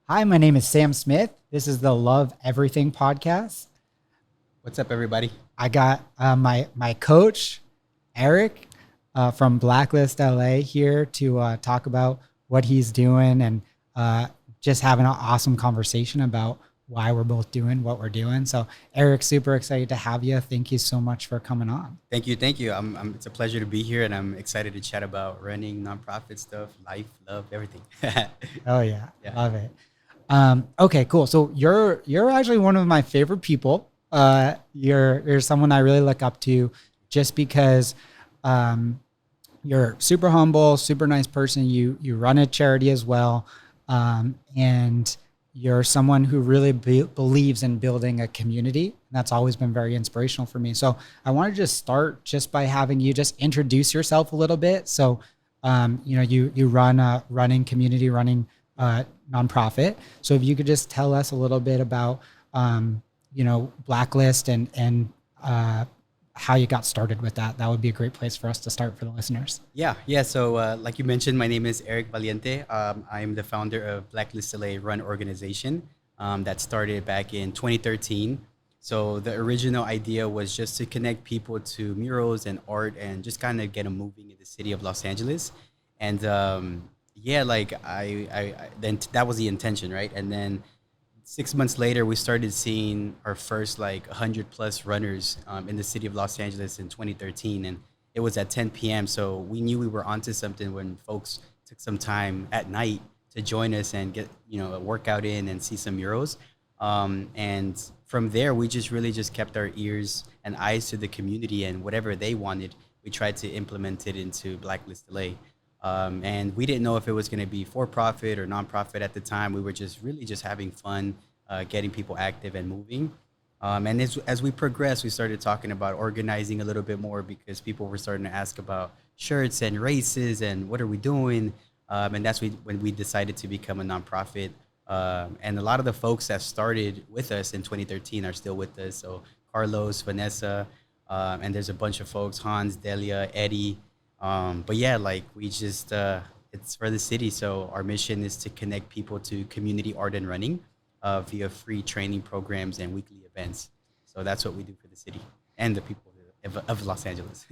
Hi, my name is Sam Smith. This is the Love Everything podcast. What's up, everybody? I got my coach, Erik, from Blacklist LA here to talk about what he's doing and just having an awesome conversation about why we're both doing what we're doing. So, Erik, super excited to have you. Thank you so much for coming on. Thank you, thank you. It's a pleasure to be here, and I'm excited to chat about running, nonprofit stuff, life, love, everything. Oh yeah, Yeah. love it. Okay, cool. So you're actually one of my favorite people. You're someone I really look up to, just because um, you're super humble, super nice person. You run a charity as well, and you're someone who really believes in building a community. And that's always been very inspirational for me. So I want to just start just by having you just introduce yourself a little bit. So you run a running nonprofit. So if you could just tell us a little bit about Blacklist and how you got started with that, that would be a great place for us to start for the listeners. Yeah. So, like you mentioned, my name is Erik Valiente. I'm the founder of Blacklist LA Run organization that started back in 2013. So the original idea was just to connect people to murals and art and just kind of get them moving in the city of Los Angeles. And yeah, like then that was the intention, right? And then 6 months later, we started seeing our first like 100 plus runners in the city of Los Angeles in 2013, and it was at 10 p.m. So we knew we were onto something when folks took some time at night to join us and get a workout in and see some murals. And from there, we just really just kept our ears and eyes to the community, and whatever they wanted, we tried to implement it into Blacklist LA. And we didn't know if it was going to be for profit or nonprofit at the time. We were just really just having fun, getting people active and moving. And as we progressed, we started talking about organizing a little bit more because people were starting to ask about shirts and races and what are we doing. And when we decided to become a nonprofit. And a lot of the folks that started with us in 2013 are still with us. So Carlos, Vanessa, and there's a bunch of folks, Hans, Delia, Eddie. But yeah, like we just, it's for the city. So our mission is to connect people to community art and running via free training programs and weekly events. So that's what we do for the city and the people of Los Angeles.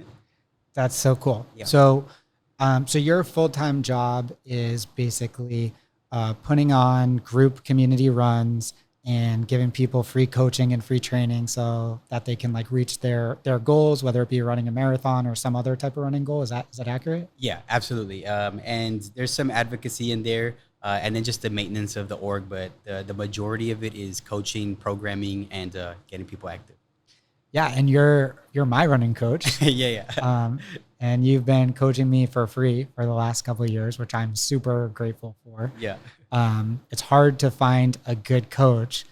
That's so cool. Yeah. So your full-time job is basically putting on group community runs and giving people free coaching and free training so that they can like reach their goals, whether it be running a marathon or some other type of running goal. Is that accurate? Yeah, absolutely. And there's some advocacy in there, and then just the maintenance of the org, but the majority of it is coaching, programming, and getting people active. Yeah, and you're my running coach. Yeah. And you've been coaching me for free for the last couple of years, which I'm super grateful for. Yeah. It's hard to find a good coach.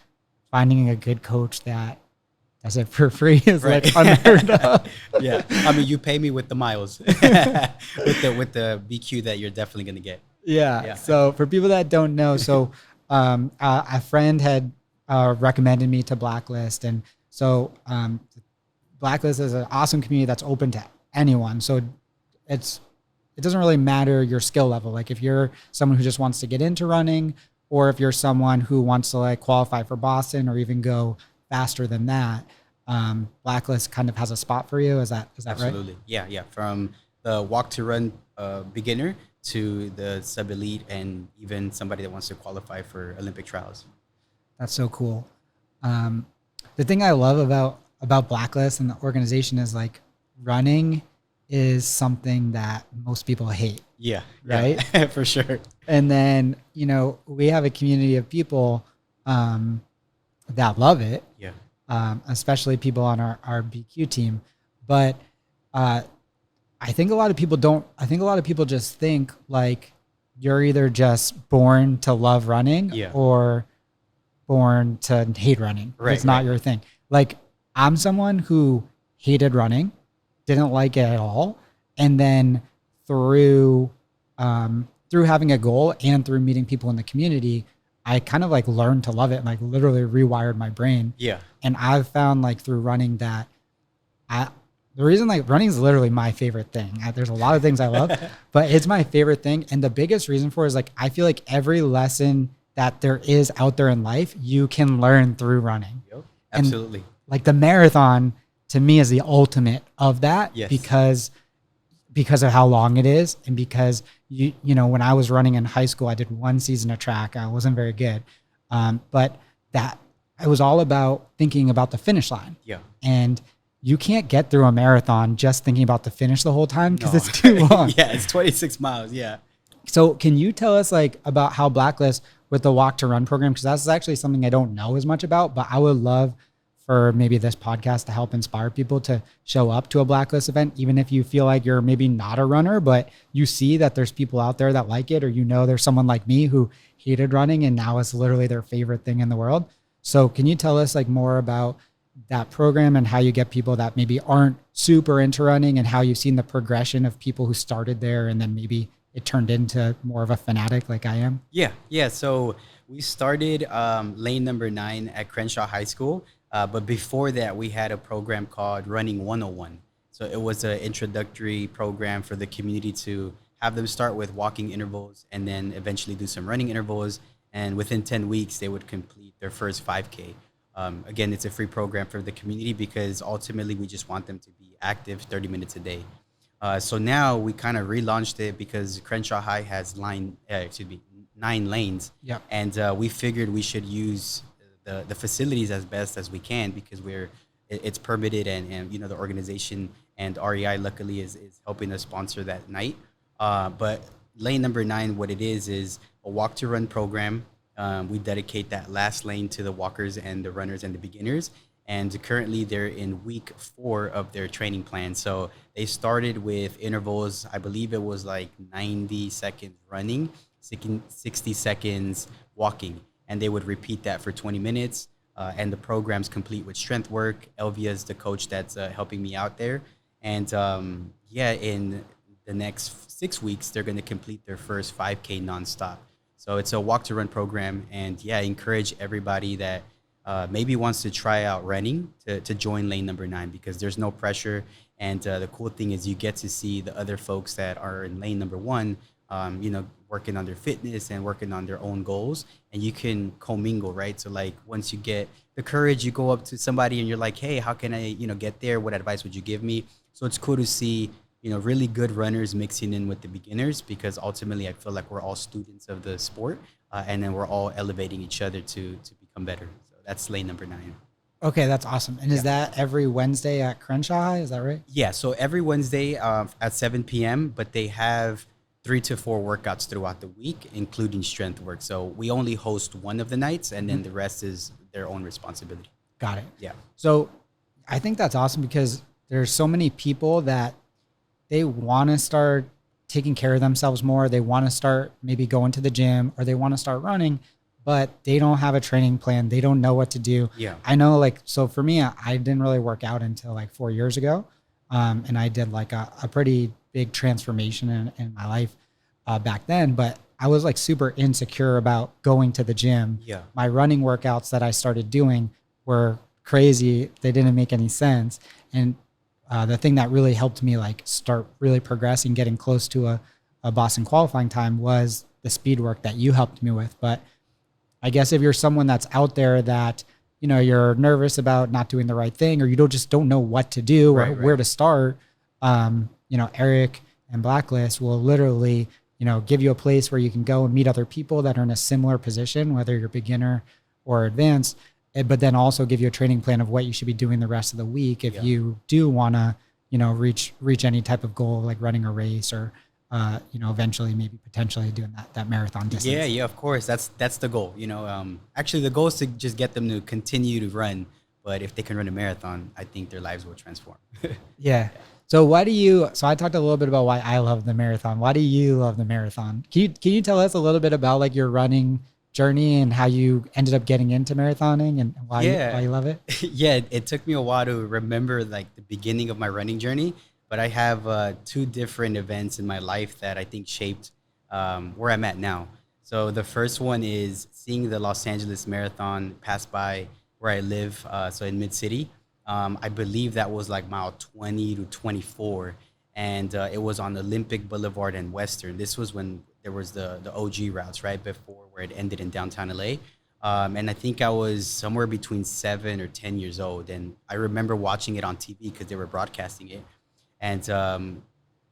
Finding a good coach that does it for free is Right. like unheard of. Yeah. I mean, you pay me with the miles, with the BQ that you're definitely gonna get. Yeah. Yeah. So for people that don't know, a friend had recommended me to Blacklist, and Blacklist is an awesome community that's open to anyone. So it doesn't really matter your skill level. Like if you're someone who just wants to get into running, or if you're someone who wants to like qualify for Boston or even go faster than that, Blacklist kind of has a spot for you. Is that right? Absolutely. Yeah. From the walk to run beginner to the sub elite and even somebody that wants to qualify for Olympic trials. That's so cool. The thing I love about Blacklist and the organization is like running is something that most people hate. Yeah. Right? For sure. And then, we have a community of people that love it, Yeah. especially people on our BQ team. But I think a lot of people don't. I think a lot of people just think like you're either just born to love running or born to hate running. Right, It's not right. your thing. Like I'm someone who hated running, didn't like it at all, and then through having a goal and through meeting people in the community, I kind of like learned to love it and like literally rewired my brain. Yeah. And I've found like through running that the reason like running is literally my favorite thing. There's a lot of things I love, but it's my favorite thing. And the biggest reason for it is like, I feel like every lesson that there is out there in life, you can learn through running. Yep. And Absolutely. like the marathon to me is the ultimate of that Yes. because of how long it is, and because you know, when I was running in high school, I did one season of track. I wasn't very good, but that it was all about thinking about the finish line. Yeah. And you can't get through a marathon just thinking about the finish the whole time because No. it's too long. Yeah, it's 26 miles. Yeah. So can you tell us like about how Blacklist with the Walk to Run program? Because that's actually something I don't know as much about, but I would love for maybe this podcast to help inspire people to show up to a Blacklist event, even if you feel like you're maybe not a runner, but you see that there's people out there that like it, or you know there's someone like me who hated running and now it's literally their favorite thing in the world. So can you tell us like more about that program and how you get people that maybe aren't super into running, and how you've seen the progression of people who started there and then maybe it turned into more of a fanatic like I am? Yeah. So we started lane number 9 at Crenshaw High School. But before that, we had a program called Running 101. So it was an introductory program for the community to have them start with walking intervals and then eventually do some running intervals. And within 10 weeks, they would complete their first 5K. Again, it's a free program for the community because ultimately we just want them to be active 30 minutes a day. So now we kind of relaunched it because Crenshaw High has 9 lanes. Yeah. And we figured we should use the facilities as best as we can because it's permitted, and you know, the organization and REI luckily is helping us sponsor that night. But lane number 9, what it is a walk to run program. We dedicate that last lane to the walkers and the runners and the beginners. And currently they're in week 4 of their training plan. So they started with intervals. I believe it was like 90 seconds running, 60 seconds walking. And they would repeat that for 20 minutes. And the program's complete with strength work. Elvia is the coach that's helping me out there. And in the next 6 weeks, they're going to complete their first 5K nonstop. So it's a walk to run program. And I encourage everybody that maybe wants to try out running to join lane number 9 because there's no pressure. And the cool thing is you get to see the other folks that are in lane number 1, working on their fitness and working on their own goals, and you can commingle, right? So like once you get the courage, you go up to somebody and you're like, hey, how can I, get there? What advice would you give me? So it's cool to see, really good runners mixing in with the beginners because ultimately I feel like we're all students of the sport and then we're all elevating each other to become better. So that's lane number 9. Okay, that's awesome. And is that every Wednesday at Crenshaw High? Is that right? Yeah, so every Wednesday at 7 p.m., but they have 3 to 4 workouts throughout the week, including strength work. So we only host one of the nights, and then the rest is their own responsibility. Got it. Yeah. So I think that's awesome because there's so many people that they want to start taking care of themselves more. They want to start maybe going to the gym, or they want to start running, but they don't have a training plan. They don't know what to do. Yeah. I know, like, so for me, I didn't really work out until like 4 years ago. And I did like a pretty big transformation in my life back then, but I was like super insecure about going to the gym. Yeah. My running workouts that I started doing were crazy. They didn't make any sense. And the thing that really helped me like start really progressing, getting close to a Boston qualifying time was the speed work that you helped me with. But I guess if you're someone that's out there that, you're nervous about not doing the right thing, or you just don't know what to do or where to start, Erik and Blacklist will literally, give you a place where you can go and meet other people that are in a similar position, whether you're beginner or advanced, but then also give you a training plan of what you should be doing the rest of the week if you do want to, reach any type of goal, like running a race or, eventually maybe potentially doing that marathon distance. Yeah, of course. That's the goal. Actually the goal is to just get them to continue to run. But if they can run a marathon, I think their lives will transform. Yeah. So so I talked a little bit about why I love the marathon. Why do you love the marathon? Can you tell us a little bit about like your running journey and how you ended up getting into marathoning and why you love it? Yeah, it took me a while to remember like the beginning of my running journey, but I have 2 different events in my life that I think shaped where I'm at now. So the first one is seeing the Los Angeles Marathon pass by where I live, so in Mid-City. I believe that was like mile 20 to 24, and it was on Olympic Boulevard and Western. This was when there was the OG routes right before where it ended in downtown LA. And I think I was somewhere between 7 or 10 years old, and I remember watching it on TV because they were broadcasting it. And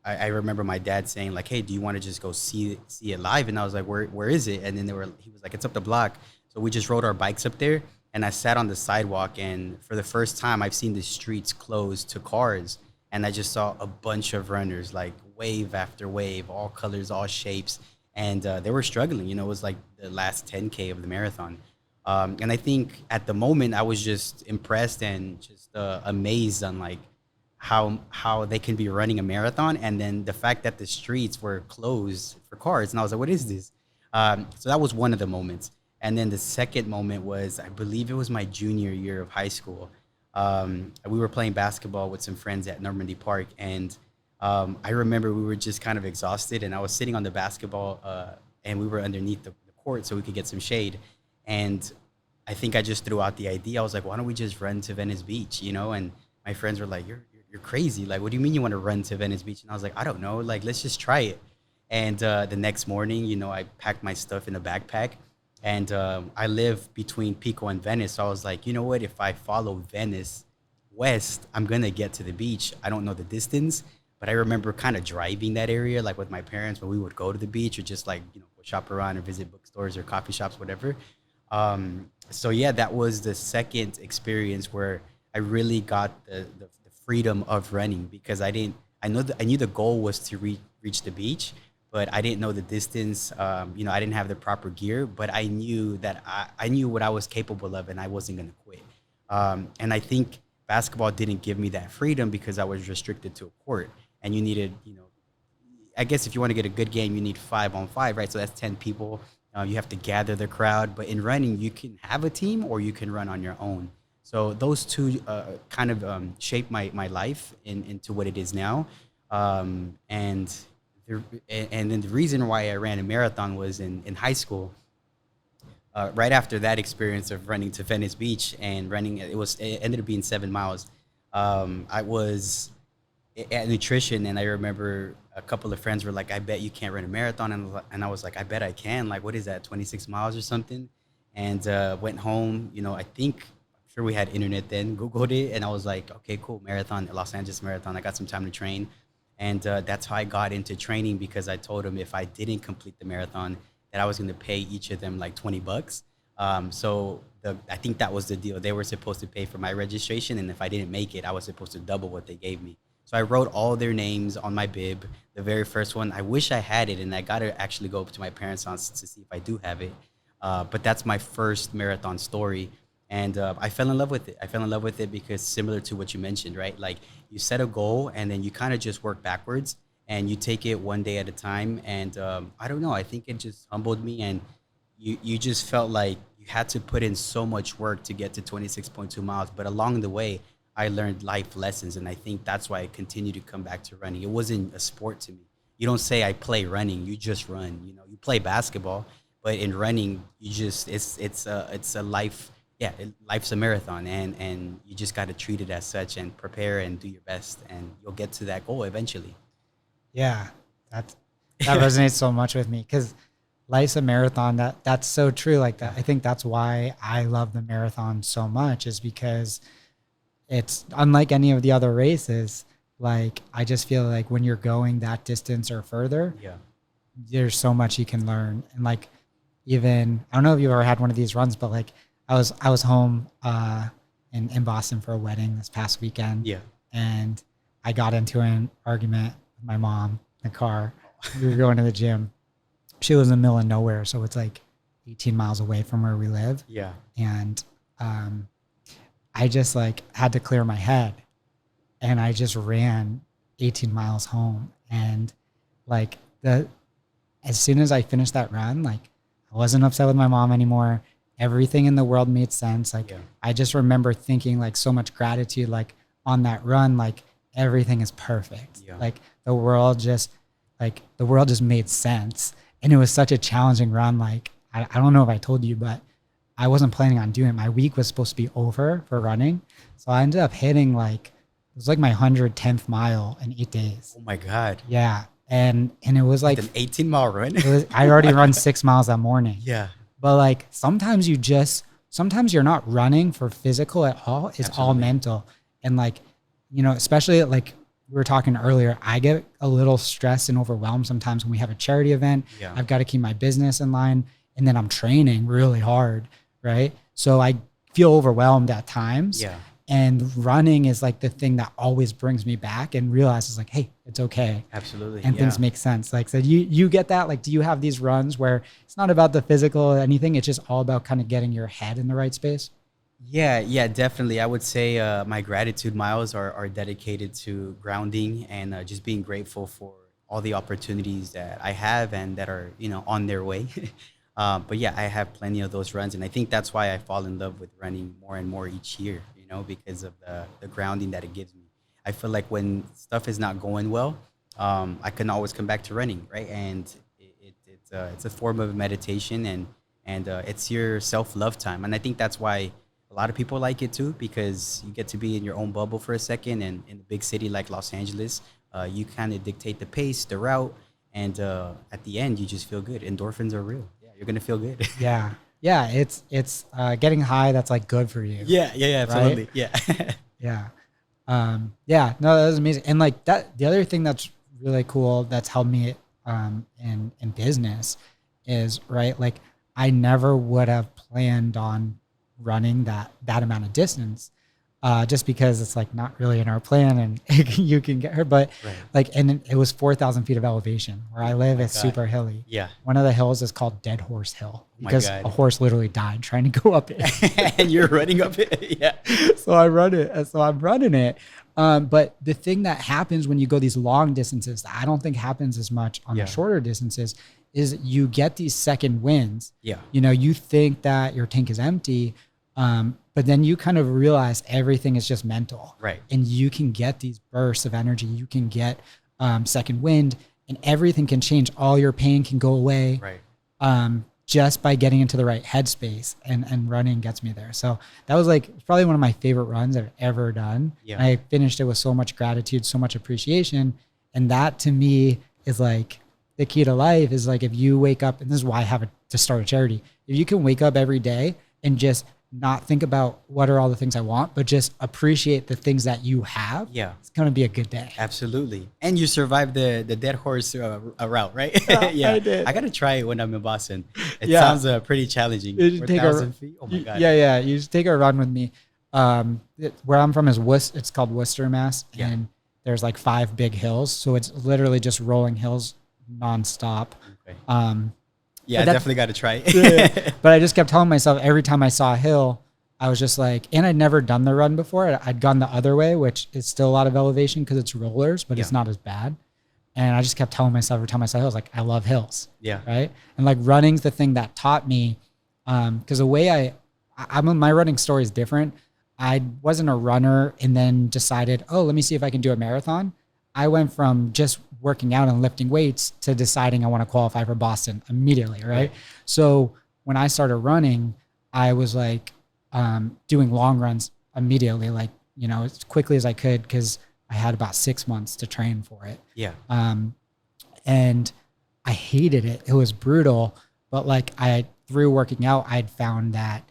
I remember my dad saying like, "Hey, do you want to just go see it live?" And I was like, "Where is it?" And then he was like, "It's up the block." So we just rode our bikes up there, and I sat on the sidewalk, and for the first time, I've seen the streets closed to cars, and I just saw a bunch of runners, like wave after wave, all colors, all shapes, and they were struggling. You know, it was like the last 10K of the marathon. And I think at the moment I was just impressed and just amazed on like how they can be running a marathon, and then the fact that the streets were closed for cars, and I was like, "What is this?" So that was one of the moments. And then the second moment was, I believe it was my junior year of high school. We were playing basketball with some friends at Normandy Park, and I remember we were just kind of exhausted, and I was sitting on the basketball, and we were underneath the court so we could get some shade. And I think I just threw out the idea. I was like, "Why don't we just run to Venice Beach?" You know, and my friends were like, "You're crazy. Like, what do you mean you want to run to Venice Beach?" And I was like, "I don't know. Like, let's just try it." And the next morning, you know, I packed my stuff in a backpack, and I live between Pico and Venice. So I was like, you know what? If I follow Venice west, I'm gonna get to the beach. I don't know the distance, but I remember kind of driving that area, like with my parents, when we would go to the beach or just like, you know, go shop around or visit bookstores or coffee shops, whatever. So yeah, that was the second experience where I really got the freedom of running, because I knew the goal was to reach the beach, but I didn't know the distance. You know, I didn't have the proper gear, but I knew that I knew what I was capable of, and I wasn't going to quit. And I think basketball didn't give me that freedom because I was restricted to a court, and you needed, you know, I guess if you want to get a good game, you need 5-on-5, right? So that's 10 people. You have to gather the crowd. But in running, you can have a team or you can run on your own. So those two kind of shaped my life into what it is now. And and then the reason why I ran a marathon was in high school. Right after that experience of running to Venice Beach and running, it ended up being 7 miles. I was at nutrition, and I remember a couple of friends were like, "I bet you can't run a marathon," and I was like, "I bet I can. Like, what is that, 26 miles or something?" And went home. You know, I think I'm sure we had internet then. Googled it, and I was like, "Okay, cool, marathon, Los Angeles Marathon. I got some time to train." And that's how I got into training, because I told them if I didn't complete the marathon, that I was going to pay each of them like $20. I think that was the deal. They were supposed to pay for my registration, and if I didn't make it, I was supposed to double what they gave me. So I wrote all their names on my bib. The very first one, I wish I had it, and I got to actually go up to my parents' house to see if I do have it. But that's my first marathon story. And I fell in love with it. I fell in love with it because, similar to what you mentioned, right? Like, you set a goal and then you kind of just work backwards and you take it one day at a time. And I don't know, I think it just humbled me, and you just felt like you had to put in so much work to get to 26.2 miles. But along the way, I learned life lessons. And I think that's why I continue to come back to running. It wasn't a sport to me. You don't say I play running, you just run. You know, you play basketball, but in running, you just, it's a life. Yeah, life's a marathon, and you just got to treat it as such and prepare and do your best, and you'll get to that goal eventually. Yeah, that resonates so much with me, because life's a marathon. That's so true. Like that, I think that's why I love the marathon so much, is because it's unlike any of the other races. Like, I just feel like when you're going that distance or further, Yeah. there's so much you can learn. And like, even, I don't know if you've ever had one of these runs, but like, I was home in Boston for a wedding this past weekend. Yeah. And I got into an argument with my mom in the car. We were going to the gym. She lives in the middle of nowhere, so it's like 18 miles away from where we live. Yeah. And I just like had to clear my head, and I just ran 18 miles home. And like, as soon as I finished that run, like, I wasn't upset with my mom anymore. Everything in the world made sense. Like, Yeah. I just remember thinking like so much gratitude, like on that run, like everything is perfect. Yeah. Like the world just made sense. And it was such a challenging run. Like, I don't know if I told you, but I wasn't planning on doing it. My week was supposed to be over for running. So I ended up hitting like, it was like my 110th mile in 8 days. Oh my God. Yeah. and it was like, An 18-mile run. I already run 6 miles that morning. Yeah. But like sometimes you're not running for physical at all. It's all Absolutely. mental. And like, especially like we were talking earlier, I get a little stressed and overwhelmed sometimes when we have a charity event. Yeah. I've got to keep my business in line, and then I'm training really hard. Right. So I feel overwhelmed at times. Yeah. And running is like the thing that always brings me back and realizes like, hey, it's okay. Absolutely. And yeah. things make sense. Like, so you get that? Like, do you have these runs where it's not about the physical or anything? It's just all about kind of getting your head in the right space? Yeah, definitely. I would say my gratitude miles are dedicated to grounding and just being grateful for all the opportunities that I have and that are, on their way. But yeah, I have plenty of those runs. And I think that's why I fall in love with running more and more each year, because of the grounding that it gives me. I feel like when stuff is not going well, I can always come back to running, right? And it's a form of meditation and it's your self-love time. And I think that's why a lot of people like it too, because you get to be in your own bubble for a second. And in a big city like Los Angeles, you kind of dictate the pace, the route, and at the end, you just feel good. Endorphins are real. Yeah, you're gonna feel good. Yeah. Yeah. It's getting high. That's like good for you. Yeah, absolutely. Right? Yeah. Yeah. Yeah, no, that was amazing. And like that, the other thing that's really cool that's helped me in business is, right, like I never would have planned on running that amount of distance, just because it's like not really in our plan and you can get her, but Right. like, and it was 4,000 feet of elevation where I live. It's God. super hilly. Yeah. One of the hills is called Dead Horse Hill my because God. a horse literally died trying to go up it. And you're running up it. Yeah. So I run it. So I'm running it. But the thing that happens when you go these long distances that I don't think happens as much on Yeah. the shorter distances is you get these second winds. Yeah. You think that your tank is empty, but then you kind of realize everything is just mental. Right. And you can get these bursts of energy. You can get second wind, and everything can change. All your pain can go away. Right. Just by getting into the right headspace, and running gets me there. So that was like probably one of my favorite runs I've ever done. Yeah. And I finished it with so much gratitude, so much appreciation. And that to me is like the key to life is like, if you wake up, and this is why I have to start a charity. If you can wake up every day and just not think about what are all the things I want, but just appreciate the things that you have. Yeah. It's going to be a good day. Absolutely. And you survived the dead horse route, right? Yeah, I did. I got to try it when I'm in Boston. It Yeah. sounds pretty challenging. You should take 4,000 feet? Oh my God. Yeah. You just take a run with me. Where I'm from is it's called Worcester, Mass. Yeah. And there's like 5 big hills. So it's literally just rolling hills nonstop. Okay. But Yeah, I that- definitely got to try it. Yeah. But I just kept telling myself every time I saw a hill, I was just like, and I'd never done the run before. I'd gone the other way, which is still a lot of elevation because it's rollers, but it's Yeah. not as bad. And I just kept telling myself every time I saw hills, like, I love hills. Yeah. Right. And like running's the thing that taught me, because the way my running story is different. I wasn't a runner and then decided, oh, let me see if I can do a marathon. I went from just working out and lifting weights to deciding I want to qualify for Boston immediately. Right. So when I started running, I was like doing long runs immediately, like, as quickly as I could, because I had about 6 months to train for it. Yeah. And I hated it. It was brutal. But like through working out, I'd found that,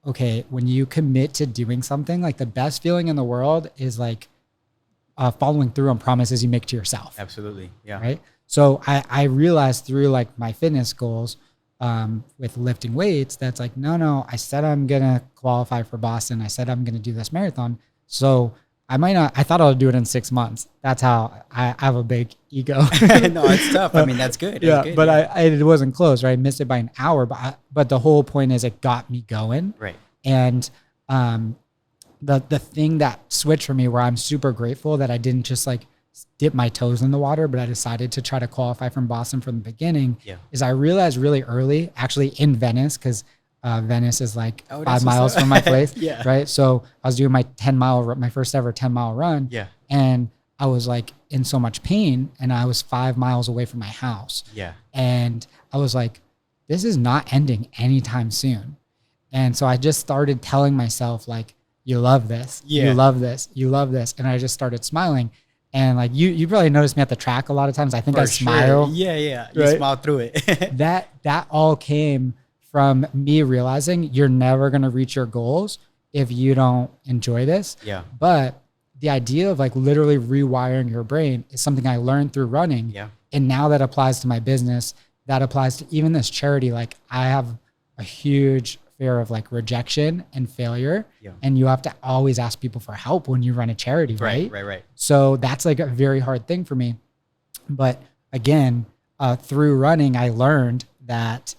okay, when you commit to doing something, like the best feeling in the world is like following through on promises you make to yourself. Absolutely. Yeah. Right. So I realized through like my fitness goals with lifting weights, that's like, no, I said I'm going to qualify for Boston. I said I'm going to do this marathon. So I thought I would do it in 6 months. That's how I have a big ego. No, it's tough. I mean, that's good. Yeah, That's good. but it wasn't close, right? I missed it by an hour, but the whole point is it got me going. Right. And the thing that switched for me, where I'm super grateful that I didn't just like dip my toes in the water, but I decided to try to qualify from Boston from the beginning, Yeah. is I realized really early, actually in Venice, because Venice is like Oh, 5 that's miles what's up. from my place. Yeah. Right. So I was doing my first ever 10-mile run. Yeah. And I was like in so much pain, and I was 5 miles away from my house. Yeah. And I was like, this is not ending anytime soon. And so I just started telling myself, like, you love this, Yeah. you love this, you love this. And I just started smiling. And like you probably noticed me at the track a lot of times. I think I For sure. smile. Yeah, yeah. You Right. smile through it. That all came from me realizing you're never going to reach your goals if you don't enjoy this. Yeah. But the idea of like literally rewiring your brain is something I learned through running. Yeah. And now that applies to my business, that applies to even this charity. Like I have a huge fear of like rejection and failure. Yeah. And you have to always ask people for help when you run a charity, right? Right. So that's like a very hard thing for me. But again, through running, I learned that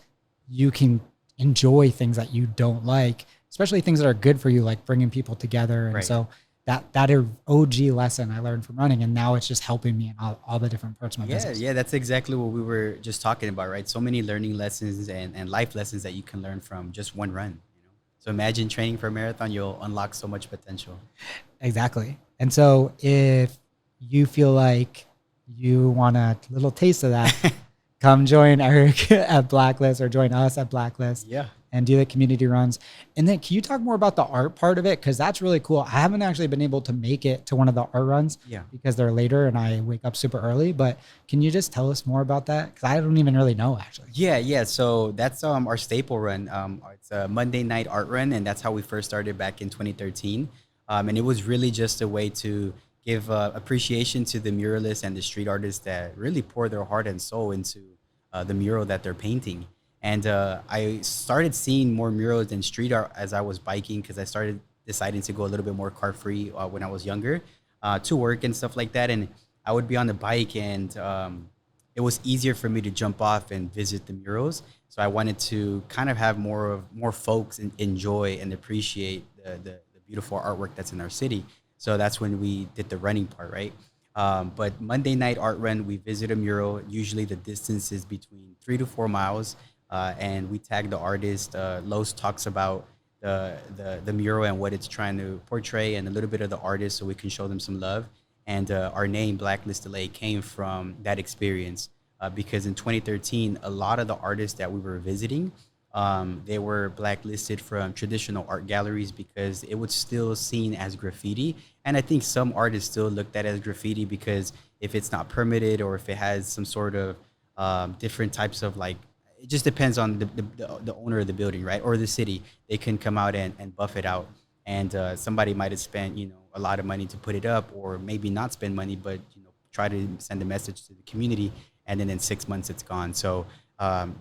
you can enjoy things that you don't like, especially things that are good for you, like bringing people together. And Right. so that OG lesson I learned from running, and now it's just helping me in all the different parts of my Yeah, business. yeah, that's exactly what we were just talking about, right? So many learning lessons and life lessons that you can learn from just one run, you know? So imagine training for a marathon, you'll unlock so much potential. Exactly. And so if you feel like you want a little taste of that, come join Eric at Blacklist or join us at Blacklist. Yeah. And do the community runs. And then can you talk more about the art part of it? Because that's really cool. I haven't actually been able to make it to one of the art runs Yeah. because they're later and I wake up super early. But can you just tell us more about that? Because I don't even really know actually. Yeah. So that's our staple run. It's a Monday night art run, and that's how we first started back in 2013. And it was really just a way to give appreciation to the muralists and the street artists that really pour their heart and soul into the mural that they're painting. And I started seeing more murals and street art as I was biking because I started deciding to go a little bit more car free when I was younger to work and stuff like that. And I would be on the bike, and it was easier for me to jump off and visit the murals. So I wanted to kind of have more folks enjoy and appreciate the beautiful artwork that's in our city. So that's when we did the running part, right? But Monday night art run, we visit a mural. Usually the distance is between 3 to 4 miles. And we tag the artist. Los talks about the mural and what it's trying to portray, and a little bit of the artist, so we can show them some love. And our name Blacklist LA came from that experience because in 2013, a lot of the artists that we were visiting, they were blacklisted from traditional art galleries because it was still seen as graffiti. And I think some artists still looked at it as graffiti because if it's not permitted or if it has some sort of different types of like, it just depends on the owner of the building, right? Or the city. They can come out and buff it out. And somebody might have spent, a lot of money to put it up, or maybe not spend money, but, try to send a message to the community. And then in 6 months, it's gone. So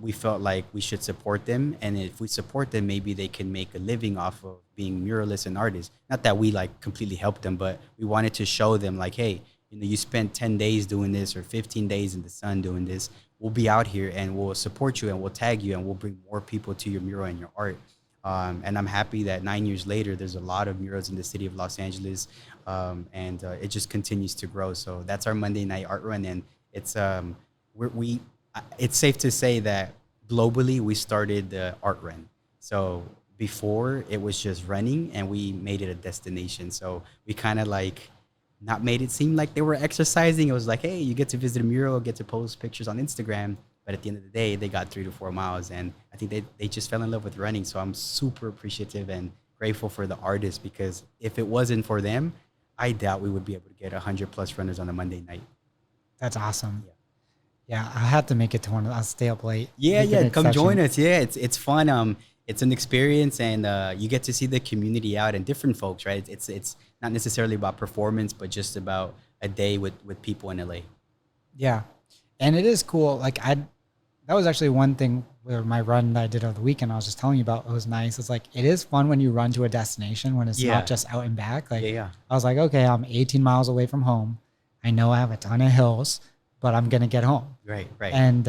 we felt like we should support them. And if we support them, maybe they can make a living off of being muralists and artists. Not that we like completely help them, but we wanted to show them like, hey, you spent 10 days doing this or 15 days in the sun doing this. We'll be out here and we'll support you and we'll tag you and we'll bring more people to your mural and your art. And I'm happy that 9 years later, there's a lot of murals in the city of Los Angeles, and it just continues to grow. So that's our Monday night art run, and it's it's safe to say that globally we started the art run. So before it was just running, and we made it a destination. So we kind of like not made it seem like they were exercising. It was like, hey, you get to visit a mural, get to post pictures on Instagram. But at the end of the day, they got 3 to 4 miles. And I think they just fell in love with running. So I'm super appreciative and grateful for the artists, because if it wasn't for them, I doubt we would be able to get 100 plus runners on a Monday night. That's awesome. Yeah, I have to make it to one. I'll stay up late. Yeah, come join us. Yeah, it's fun. It's an experience, and you get to see the community out and different folks, right? It's not necessarily about performance, but just about a day with people in LA. Yeah, and it is cool. Like that was actually one thing where my run that I did over the weekend, I was just telling you about, it was nice. It's like, it is fun when you run to a destination, when it's not just out and back. Like, Yeah. I was like, okay, I'm 18 miles away from home. I know I have a ton of hills, but I'm going to get home. Right. And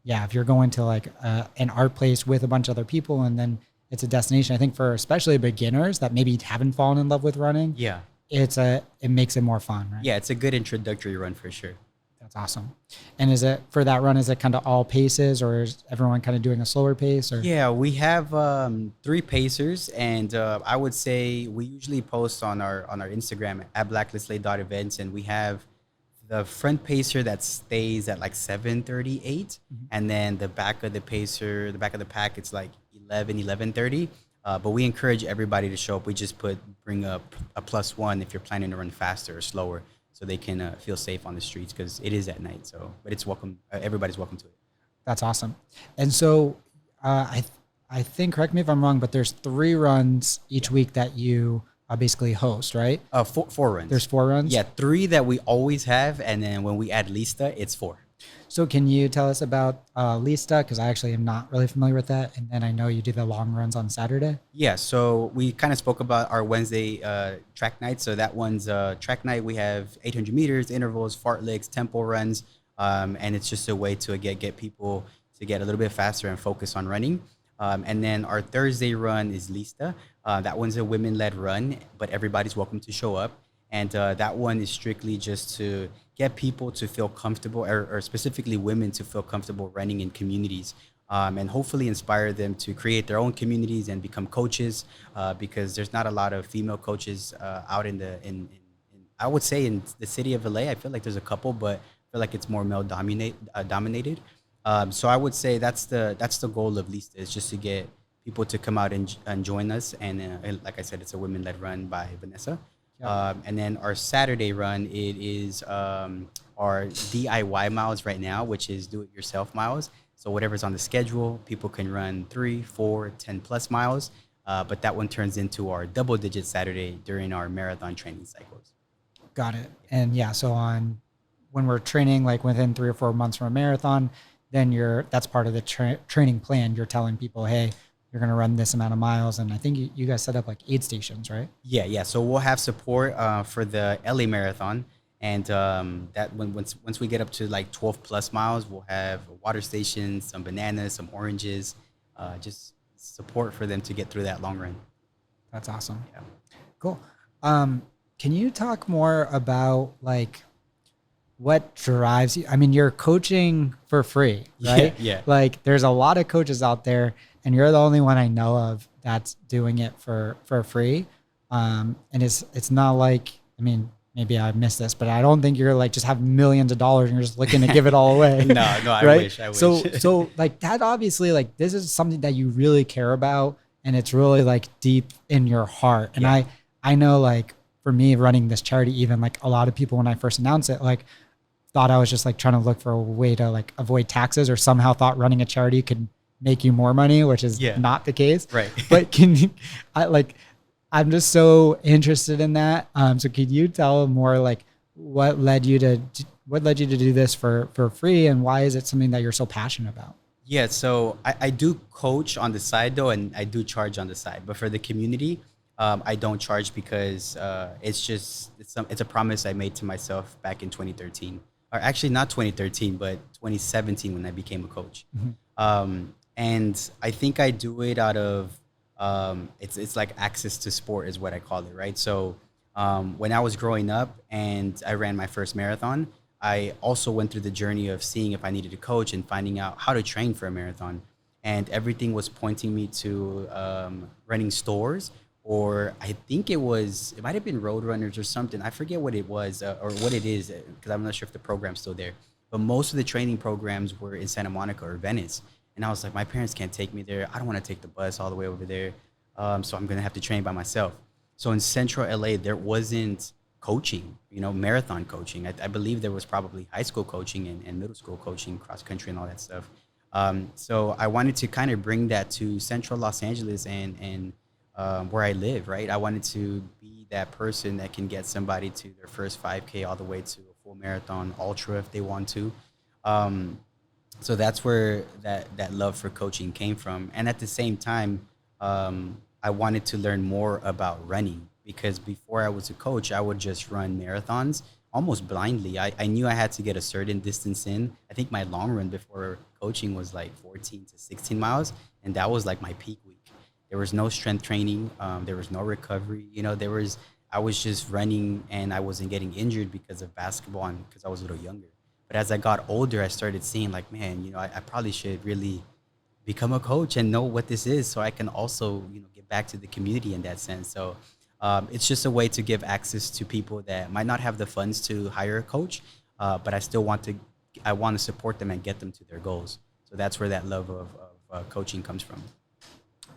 yeah, if you're going to like an art place with a bunch of other people and then it's a destination, I think for especially beginners that maybe haven't fallen in love with running, Yeah. it makes it more fun, right? Yeah, it's a good introductory run for sure. That's awesome. And is it for that run, is it kind of all paces, or is everyone kind of doing a slower pace? Or Yeah, we have 3 pacers, and I would say we usually post on our Instagram at blacklistla.events, and we have the front pacer that stays at like 7:38, and then the back of the pacer, the back of the pack, it's like 11:30. But we encourage everybody to show up. We just bring up a +1 if you're planning to run faster or slower. so they can feel safe on the streets because it is at night. So, but it's welcome. Everybody's welcome to it. That's awesome. And so I think, correct me if I'm wrong, but there's 3 runs each week that you basically host, right? Four runs. There's 4 runs? Yeah, 3 that we always have, and then when we add Lista, it's 4. So can you tell us about Lista? Because I actually am not really familiar with that. And then I know you do the long runs on Saturday. Yeah, so we kind of spoke about our Wednesday track night. So that one's track night. We have 800 meters, intervals, fartleks, tempo runs, and it's just a way to get people to get a little bit faster and focus on running. And then our Thursday run is Lista. That one's a women-led run, but everybody's welcome to show up. And that one is strictly just to get people to feel comfortable, or specifically women to feel comfortable running in communities, and hopefully inspire them to create their own communities and become coaches, because there's not a lot of female coaches out in I would say in the city of LA. I feel like there's a couple, but I feel like it's more male dominated. So I would say that's the goal of Lista, is just to get people to come out and join us. And like I said, it's a women-led run by Vanessa. Yeah. And then our Saturday run, it is our DIY miles right now, which is do-it-yourself miles. So whatever's on the schedule, people can run 3, 4, 10 plus miles. But that one turns into our double-digit Saturday during our marathon training cycles. Got it. And yeah, so when we're training, like within 3 or 4 months from a marathon, then that's part of the training plan. You're telling people, hey, you're going to run this amount of miles. And I think you guys set up like aid stations, right? Yeah. So we'll have support for the LA marathon. And that once we get up to like 12 plus miles, we'll have a water station, some bananas, some oranges, just support for them to get through that long run. That's awesome. Yeah. Cool. Can you talk more about like what drives you? I mean, you're coaching for free, right? Yeah. Like there's a lot of coaches out there, and you're the only one I know of that's doing it for free. And it's not like, I mean, maybe I missed this, but I don't think you're like just have millions of dollars and you're just looking to give it all away. No, I right? wish. So like that, obviously, like this is something that you really care about, and it's really like deep in your heart. And yeah. I know, like for me running this charity, even like a lot of people when I first announced it, like thought I was just like trying to look for a way to like avoid taxes, or somehow thought running a charity could make you more money, which is not the case. Right. But I'm just so interested in that. So could you tell more like what led you to do this for free, and why is it something that you're so passionate about? Yeah, so I do coach on the side though, and I do charge on the side. But for the community, I don't charge because it's a promise I made to myself back in 2013, or actually not 2013, but 2017 when I became a coach. Mm-hmm. And I think I do it out of it's like access to sport is what I call it, right? So when I was growing up and I ran my first marathon, I also went through the journey of seeing if I needed a coach and finding out how to train for a marathon. And everything was pointing me to running stores, or I think it might have been Road Runners or something. I forget what it was or what it is, because I'm not sure if the program's still there. But most of the training programs were in Santa Monica or Venice. And I was like, my parents can't take me there. I don't want to take the bus all the way over there. So I'm going to have to train by myself. So in central LA, there wasn't coaching, marathon coaching. I believe there was probably high school coaching and middle school coaching, cross country and all that stuff. So I wanted to kind of bring that to central Los Angeles and where I live, right? I wanted to be that person that can get somebody to their first 5K all the way to a full marathon, ultra if they want to. So that's where that love for coaching came from. And at the same time, I wanted to learn more about running, because before I was a coach, I would just run marathons almost blindly. I knew I had to get a certain distance in. I think my long run before coaching was like 14 to 16 miles. And that was like my peak week. There was no strength training. There was no recovery. I was just running, and I wasn't getting injured because of basketball and because I was a little younger. But as I got older, I started seeing like, man, I probably should really become a coach and know what this is, so I can also, give back to the community in that sense. So it's just a way to give access to people that might not have the funds to hire a coach, but I still want to support them and get them to their goals. So that's where that love of coaching comes from.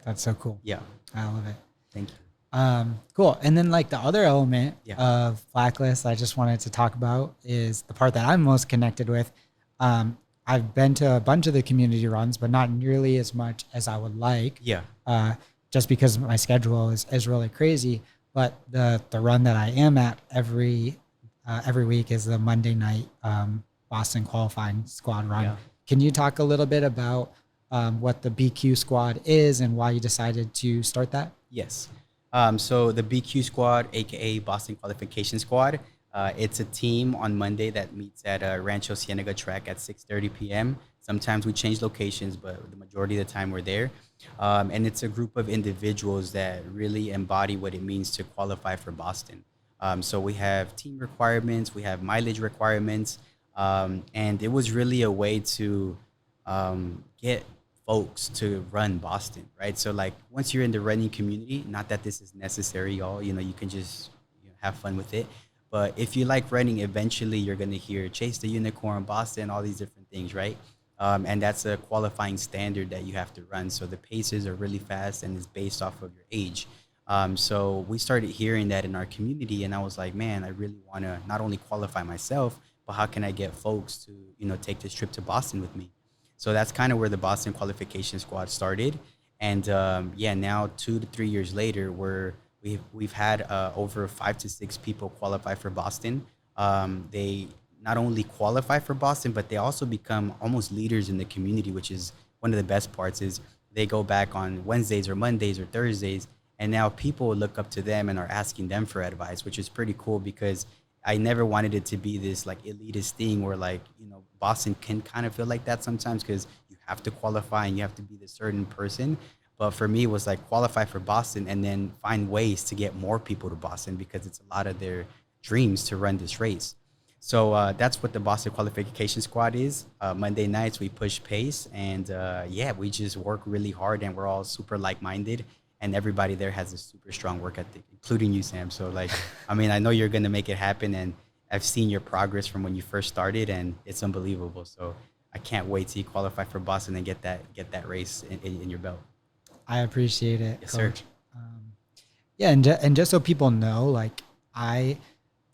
That's so cool. Yeah. I love it. Thank you. Cool. And then like the other element Yeah. of Blacklist I just wanted to talk about is the part that I'm most connected with. I've been to a bunch of the community runs, but not nearly as much as I would like, Yeah. uh, just because my schedule is really crazy. But the run that I am at every week is the Monday night Boston qualifying squad run. Yeah. Can you talk a little bit about what the BQ squad is and why you decided to start that? Yes. So the BQ squad, aka Boston Qualification Squad, it's a team on Monday that meets at Rancho Cienega track at 6:30 p.m. Sometimes we change locations, but the majority of the time we're there. And it's a group of individuals that really embody what it means to qualify for Boston. So we have team requirements, we have mileage requirements, and it was really a way to get folks to run Boston, right? So like once you're in the running community, not that this is necessary, y'all, you can just have fun with it. But if you like running, eventually you're gonna hear Chase the Unicorn, Boston, all these different things, right? And that's a qualifying standard that you have to run. So the paces are really fast and it's based off of your age. So we started hearing that in our community, and I was like, man, I really want to not only qualify myself, but how can I get folks to take this trip to Boston with me? So that's kind of where the Boston Qualification Squad started, and yeah, now 2 to 3 years later, we've had over 5 to 6 people qualify for Boston. They not only qualify for Boston, but they also become almost leaders in the community, which is one of the best parts. Is they go back on Wednesdays or Mondays or Thursdays, and now people look up to them and are asking them for advice, which is pretty cool because I never wanted it to be this like elitist thing where like Boston can kind of feel like that sometimes because you have to qualify and you have to be this certain person. But for me, it was like qualify for Boston and then find ways to get more people to Boston because it's a lot of their dreams to run this race. So that's what the Boston Qualification Squad is. Monday nights we push pace, and yeah, we just work really hard, and we're all super like-minded, and everybody there has a super strong work ethic, including you, Sam. So like, I mean, I know you're gonna make it happen, and I've seen your progress from when you first started, and it's unbelievable. So I can't wait till you qualify for Boston and get that race in your belt. I appreciate it, Yes, sir. Coach. Yeah, and just so people know, like I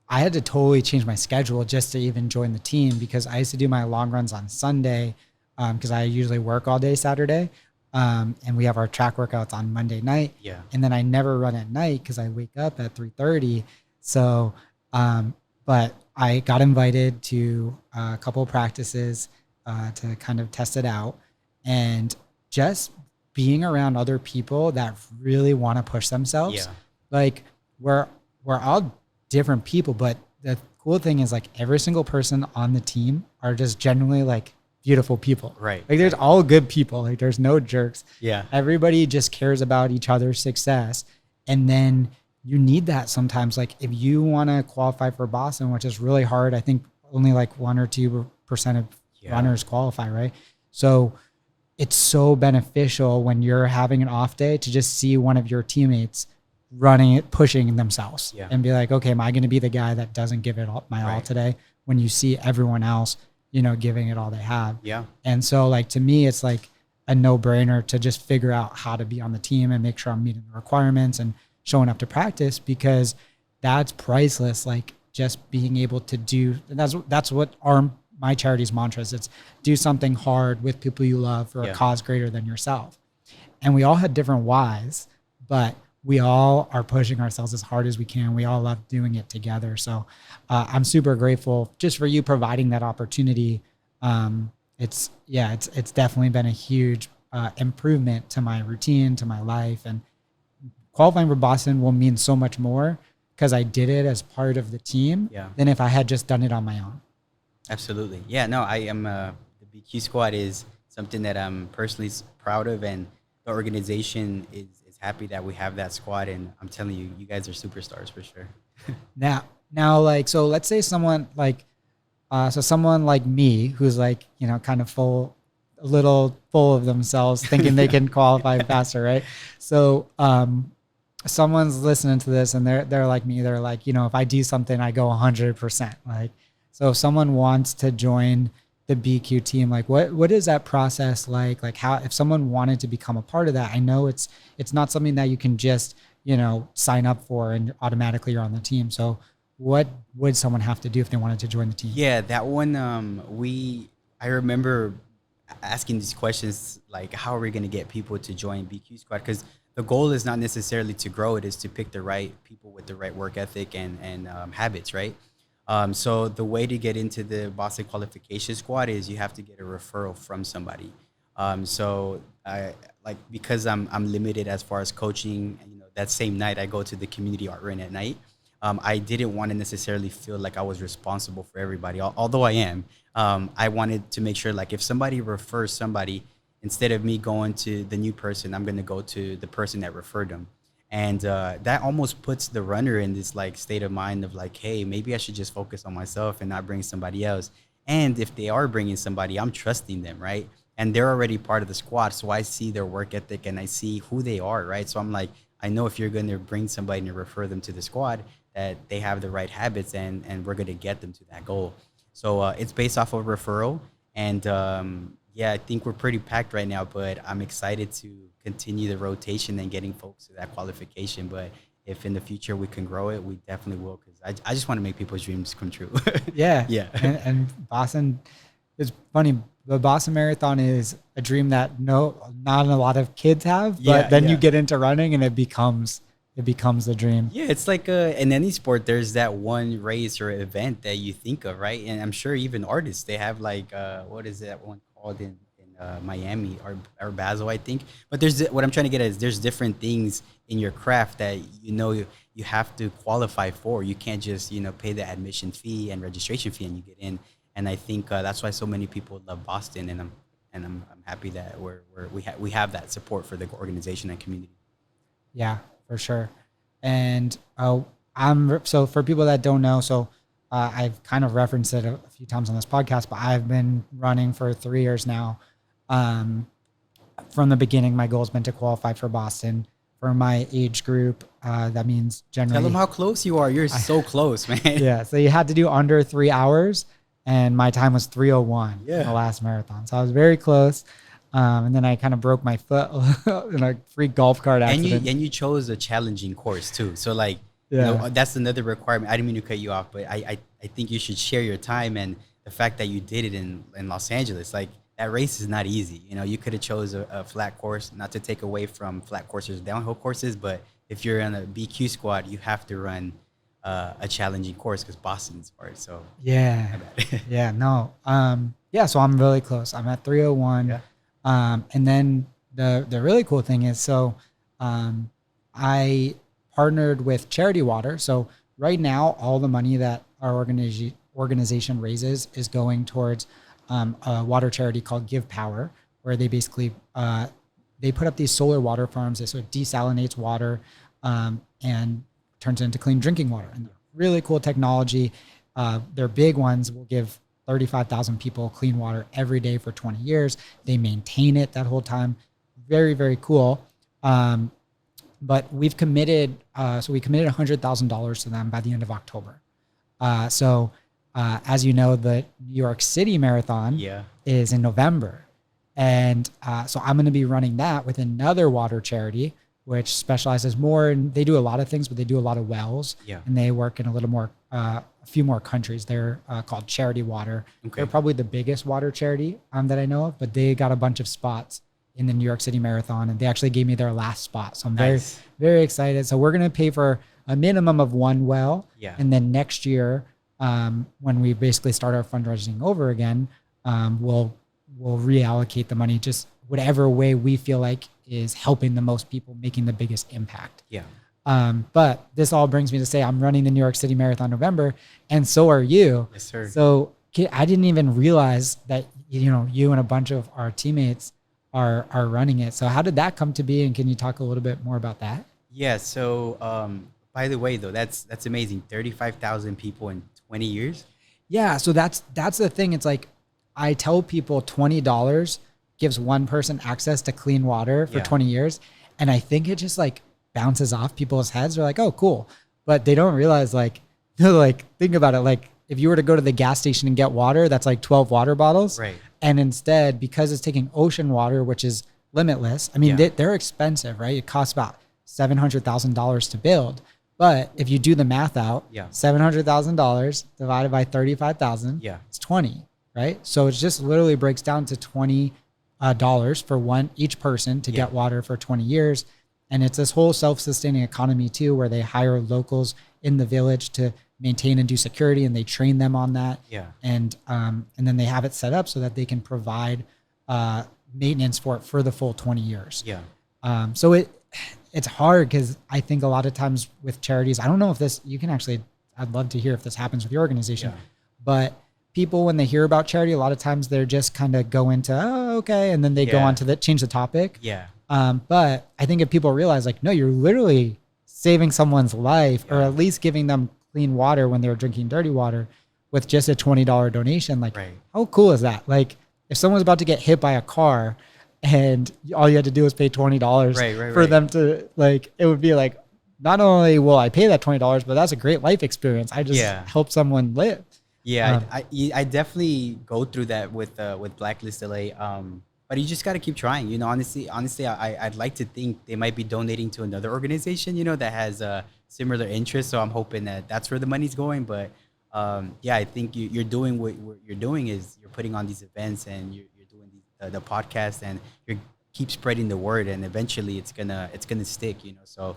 had to totally change my schedule just to even join the team because I used to do my long runs on Sunday because I usually work all day Saturday, and we have our track workouts on Monday night. Yeah. And then I never run at night because I wake up at 3:30. So, but I got invited to a couple of practices to kind of test it out, and just being around other people that really want to push themselves. Yeah. Like we're all different people, but the cool thing is like every single person on the team are just genuinely like beautiful people. Right. Like there's all good people. Like there's no jerks. Yeah. Everybody just cares about each other's success. And then you need that sometimes. Like if you want to qualify for Boston, which is really hard, I think only like 1 or 2% of runners qualify, right? So it's so beneficial when you're having an off day to just see one of your teammates running it, pushing themselves, and be like, okay, am I going to be the guy that doesn't give it all, all today? When you see everyone else, giving it all they have. Yeah. And so like, to me, it's like a no brainer to just figure out how to be on the team and make sure I'm meeting the requirements and showing up to practice, because that's priceless. Like just being able to do, and that's what my charity's mantra is. It's do something hard with people you love for a cause greater than yourself. And we all had different whys, but we all are pushing ourselves as hard as we can. We all love doing it together. So I'm super grateful just for you providing that opportunity. It's definitely been a huge improvement to my routine, to my life, and qualifying for Boston will mean so much more because I did it as part of the team than if I had just done it on my own. Absolutely. Yeah, no, I am, the BQ squad is something that I'm personally proud of, and the organization is happy that we have that squad, and I'm telling you, you guys are superstars for sure. Now, like, so let's say someone like, someone like me, who's like, kind of a little full of themselves, thinking they can qualify faster, right? So, someone's listening to this and they're like me, they're like, if I do something, I go 100%. Like, so if someone wants to join the BQ team, like what is that process like? Like how, if someone wanted to become a part of that, I know it's not something that you can just, sign up for and automatically you're on the team. So what would someone have to do if they wanted to join the team? Yeah, that one. I remember asking these questions like, how are we going to get people to join BQ Squad? Because the goal is not necessarily to grow; it is to pick the right people with the right work ethic and habits, right? So the way to get into the Boston qualification squad is you have to get a referral from somebody. So I like because I'm limited as far as coaching. That same night I go to the community art run at night. I didn't want to necessarily feel like I was responsible for everybody, although I am. I wanted to make sure like if somebody refers somebody, instead of me going to the new person, I'm going to go to the person that referred them. And that almost puts the runner in this like state of mind of like, hey, maybe I should just focus on myself and not bring somebody else. And if they are bringing somebody, I'm trusting them, right? And they're already part of the squad, so I see their work ethic and I see who they are, right? So I'm like, I know if you're going to bring somebody and refer them to the squad, that they have the right habits and we're going to get them to that goal. So it's based off of referral. And yeah, I think we're pretty packed right now, but I'm excited to continue the rotation and getting folks to that qualification. But if in the future we can grow it, we definitely will, because I just want to make people's dreams come true. Yeah. Yeah. And Boston, it's funny. The Boston Marathon is a dream that not a lot of kids have, but then you get into running and it becomes the dream. Yeah, it's like in any sport, there's that one race or event that you think of, right? And I'm sure even artists, they have like, what is that one called in Miami or Basel, I think. But what I'm trying to get at is there's different things in your craft that you have to qualify for. You can't just pay the admission fee and registration fee and you get in. And I think that's why so many people love Boston, and I'm happy that we have that support for the organization and community. Yeah, for sure. And so for people that don't know, I've kind of referenced it a few times on this podcast, but I've been running for 3 years now. From the beginning, my goal has been to qualify for Boston. For my age group, that means generally. Tell them how close you are. You're so close, man. Yeah, so you had to do under 3 hours. And my time was 3:01 in the last marathon. So I was very close. And then I kind of broke my foot in a freak golf cart accident. And you chose a challenging course too. So like, that's another requirement. I didn't mean to cut you off, but I think you should share your time and the fact that you did it in Los Angeles. Like that race is not easy. You could have chose a flat course, not to take away from flat courses, downhill courses. But if you're on a BQ squad, you have to run a challenging course because Boston's hard. So yeah. So I'm really close. I'm at 3:01. Yeah. And then the really cool thing is, I partnered with Charity Water. So right now, all the money that our organization raises is going towards a water charity called Give Power, where they basically they put up these solar water farms. They sort of desalinates water and turns it into clean drinking water. And really cool technology. Their big ones will give 35,000 people clean water every day for 20 years. They maintain it that whole time. Very, very cool. But we've committed, we committed $100,000 to them by the end of October. As you know, the New York City Marathon is in November. And so I'm going to be running that with another water charity, which specializes more, and they do a lot of things, but they do a lot of wells. Yeah. And they work in a few more countries. They're called Charity Water. Okay. They're probably the biggest water charity that I know of, but they got a bunch of spots in the New York City Marathon, and they actually gave me their last spot. So I'm very, very excited. So we're going to pay for a minimum of one well. Yeah. And then next year, when we basically start our fundraising over again, we'll reallocate the money just whatever way we feel like is helping the most people, making the biggest impact. Yeah. But this all brings me to say I'm running the New York City Marathon in November, and so are you. Yes, sir. So I didn't even realize that you and a bunch of our teammates are running it. So how did that come to be, and can you talk a little bit more about that? Yeah. So by the way, though, that's amazing. 35,000 people in 20 years. Yeah. So that's the thing. It's like I tell people $20 gives one person access to clean water for 20 years. And I think it just like bounces off people's heads. They're like, oh, cool. But they don't realize think about it. Like if you were to go to the gas station and get water, that's like 12 water bottles. Right. And instead, because it's taking ocean water, which is limitless, I mean, they're expensive, right? It costs about $700,000 to build. But if you do the math out, $700,000 divided by 35,000, it's 20, right? So it just literally breaks down to $20 for each person to get water for 20 years. And it's this whole self-sustaining economy too, where they hire locals in the village to maintain and do security, and they train them on that. And then they have it set up so that they can provide maintenance for it for the full 20 years. So it's hard because I think a lot of times with charities, I don't know if this, I'd love to hear if this happens with your organization, but people, when they hear about charity, a lot of times they're just kind of go into, oh, okay. And then they go on to change the topic. But I think if people realize like, no, you're literally saving someone's life or at least giving them clean water when they're drinking dirty water with just a $20 donation. Like how cool is that? Like if someone's about to get hit by a car and all you had to do is pay $20 for them to, like, it would be like, not only will I pay that $20, but that's a great life experience. I just help someone live. I definitely go through that with Blacklist LA. But you just got to keep trying. You know, honestly, I'd like to think they might be donating to another organization, you know, that has similar interests. So I'm hoping that that's where the money's going. But I think you're doing what you're doing is you're putting on these events and you're doing the podcast, and you keep spreading the word, and eventually it's gonna stick, you know. So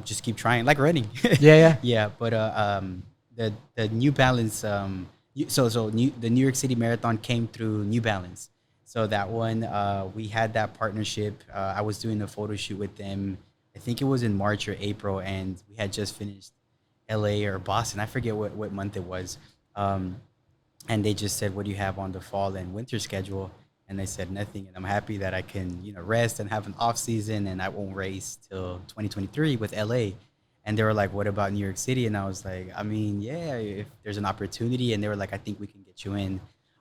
just keep trying, like running. But the New Balance, the New York City Marathon came through New Balance. So that one, we had that partnership. I was doing a photo shoot with them. I think it was in March or April, and we had just finished LA or Boston. I forget what month it was. And they just said, what do you have on the fall and winter schedule? And I said nothing. And I'm happy that I can, you know, rest and have an off season, and I won't race till 2023 with LA. And they were like, what about New York City? And I was like, I mean, yeah, if there's an opportunity. And they were like, I think we can get you in.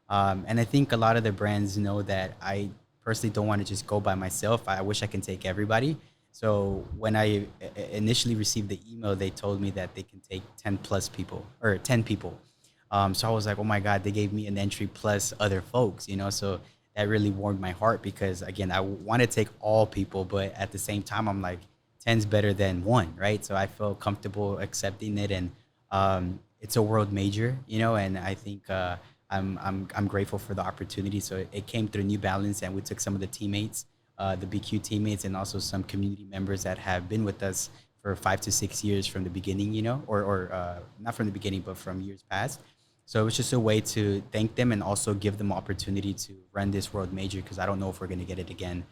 And I think a lot of the brands know that I personally don't want to just go by myself. I wish I can take everybody. So when I initially received the email, they told me that they can take 10 people. So I was like, oh my God, they gave me an entry plus other folks, you know? So that really warmed my heart because, again, I want to take all people, but at the same time, I'm like, 10's better than 1, right? So I felt comfortable accepting it, and it's a world major, you know, and I think I'm grateful for the opportunity. So it came through New Balance, and we took some of the teammates, the BQ teammates, and also some community members that have been with us for 5 to 6 years from the beginning, you know, or not from the beginning, but from years past. So it was just a way to thank them and also give them opportunity to run this world major, because I don't know if we're going to get it again.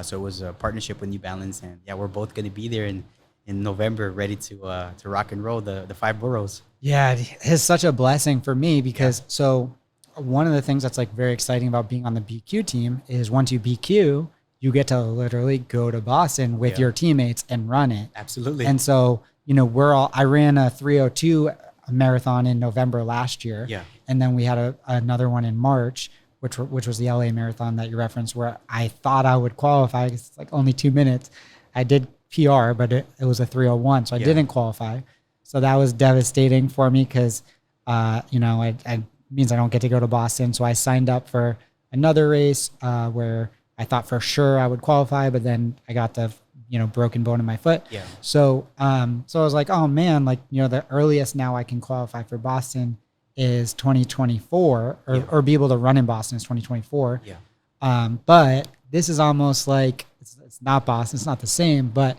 So it was a partnership with New Balance, and we're both going to be there in November, ready to rock and roll the 5 boroughs. Yeah, it's such a blessing for me because so one of the things that's like very exciting about being on the BQ team is once you BQ, you get to literally go to Boston with your teammates and run it. Absolutely. And so, you know, I ran a 302 marathon in November last year. And then we had another one in March, which was the LA marathon that you referenced, where I thought I would qualify. It's like only 2 minutes. I did PR, but it was a 301. So I didn't qualify. So that was devastating for me because, you know, I means I don't get to go to Boston. So I signed up for another race where I thought for sure I would qualify, but then I got the, you know, broken bone in my foot. So I was like, oh man, like, you know, the earliest now I can qualify for Boston is 2024 or be able to run in Boston is 2024. But this is almost like, it's not Boston, it's not the same, but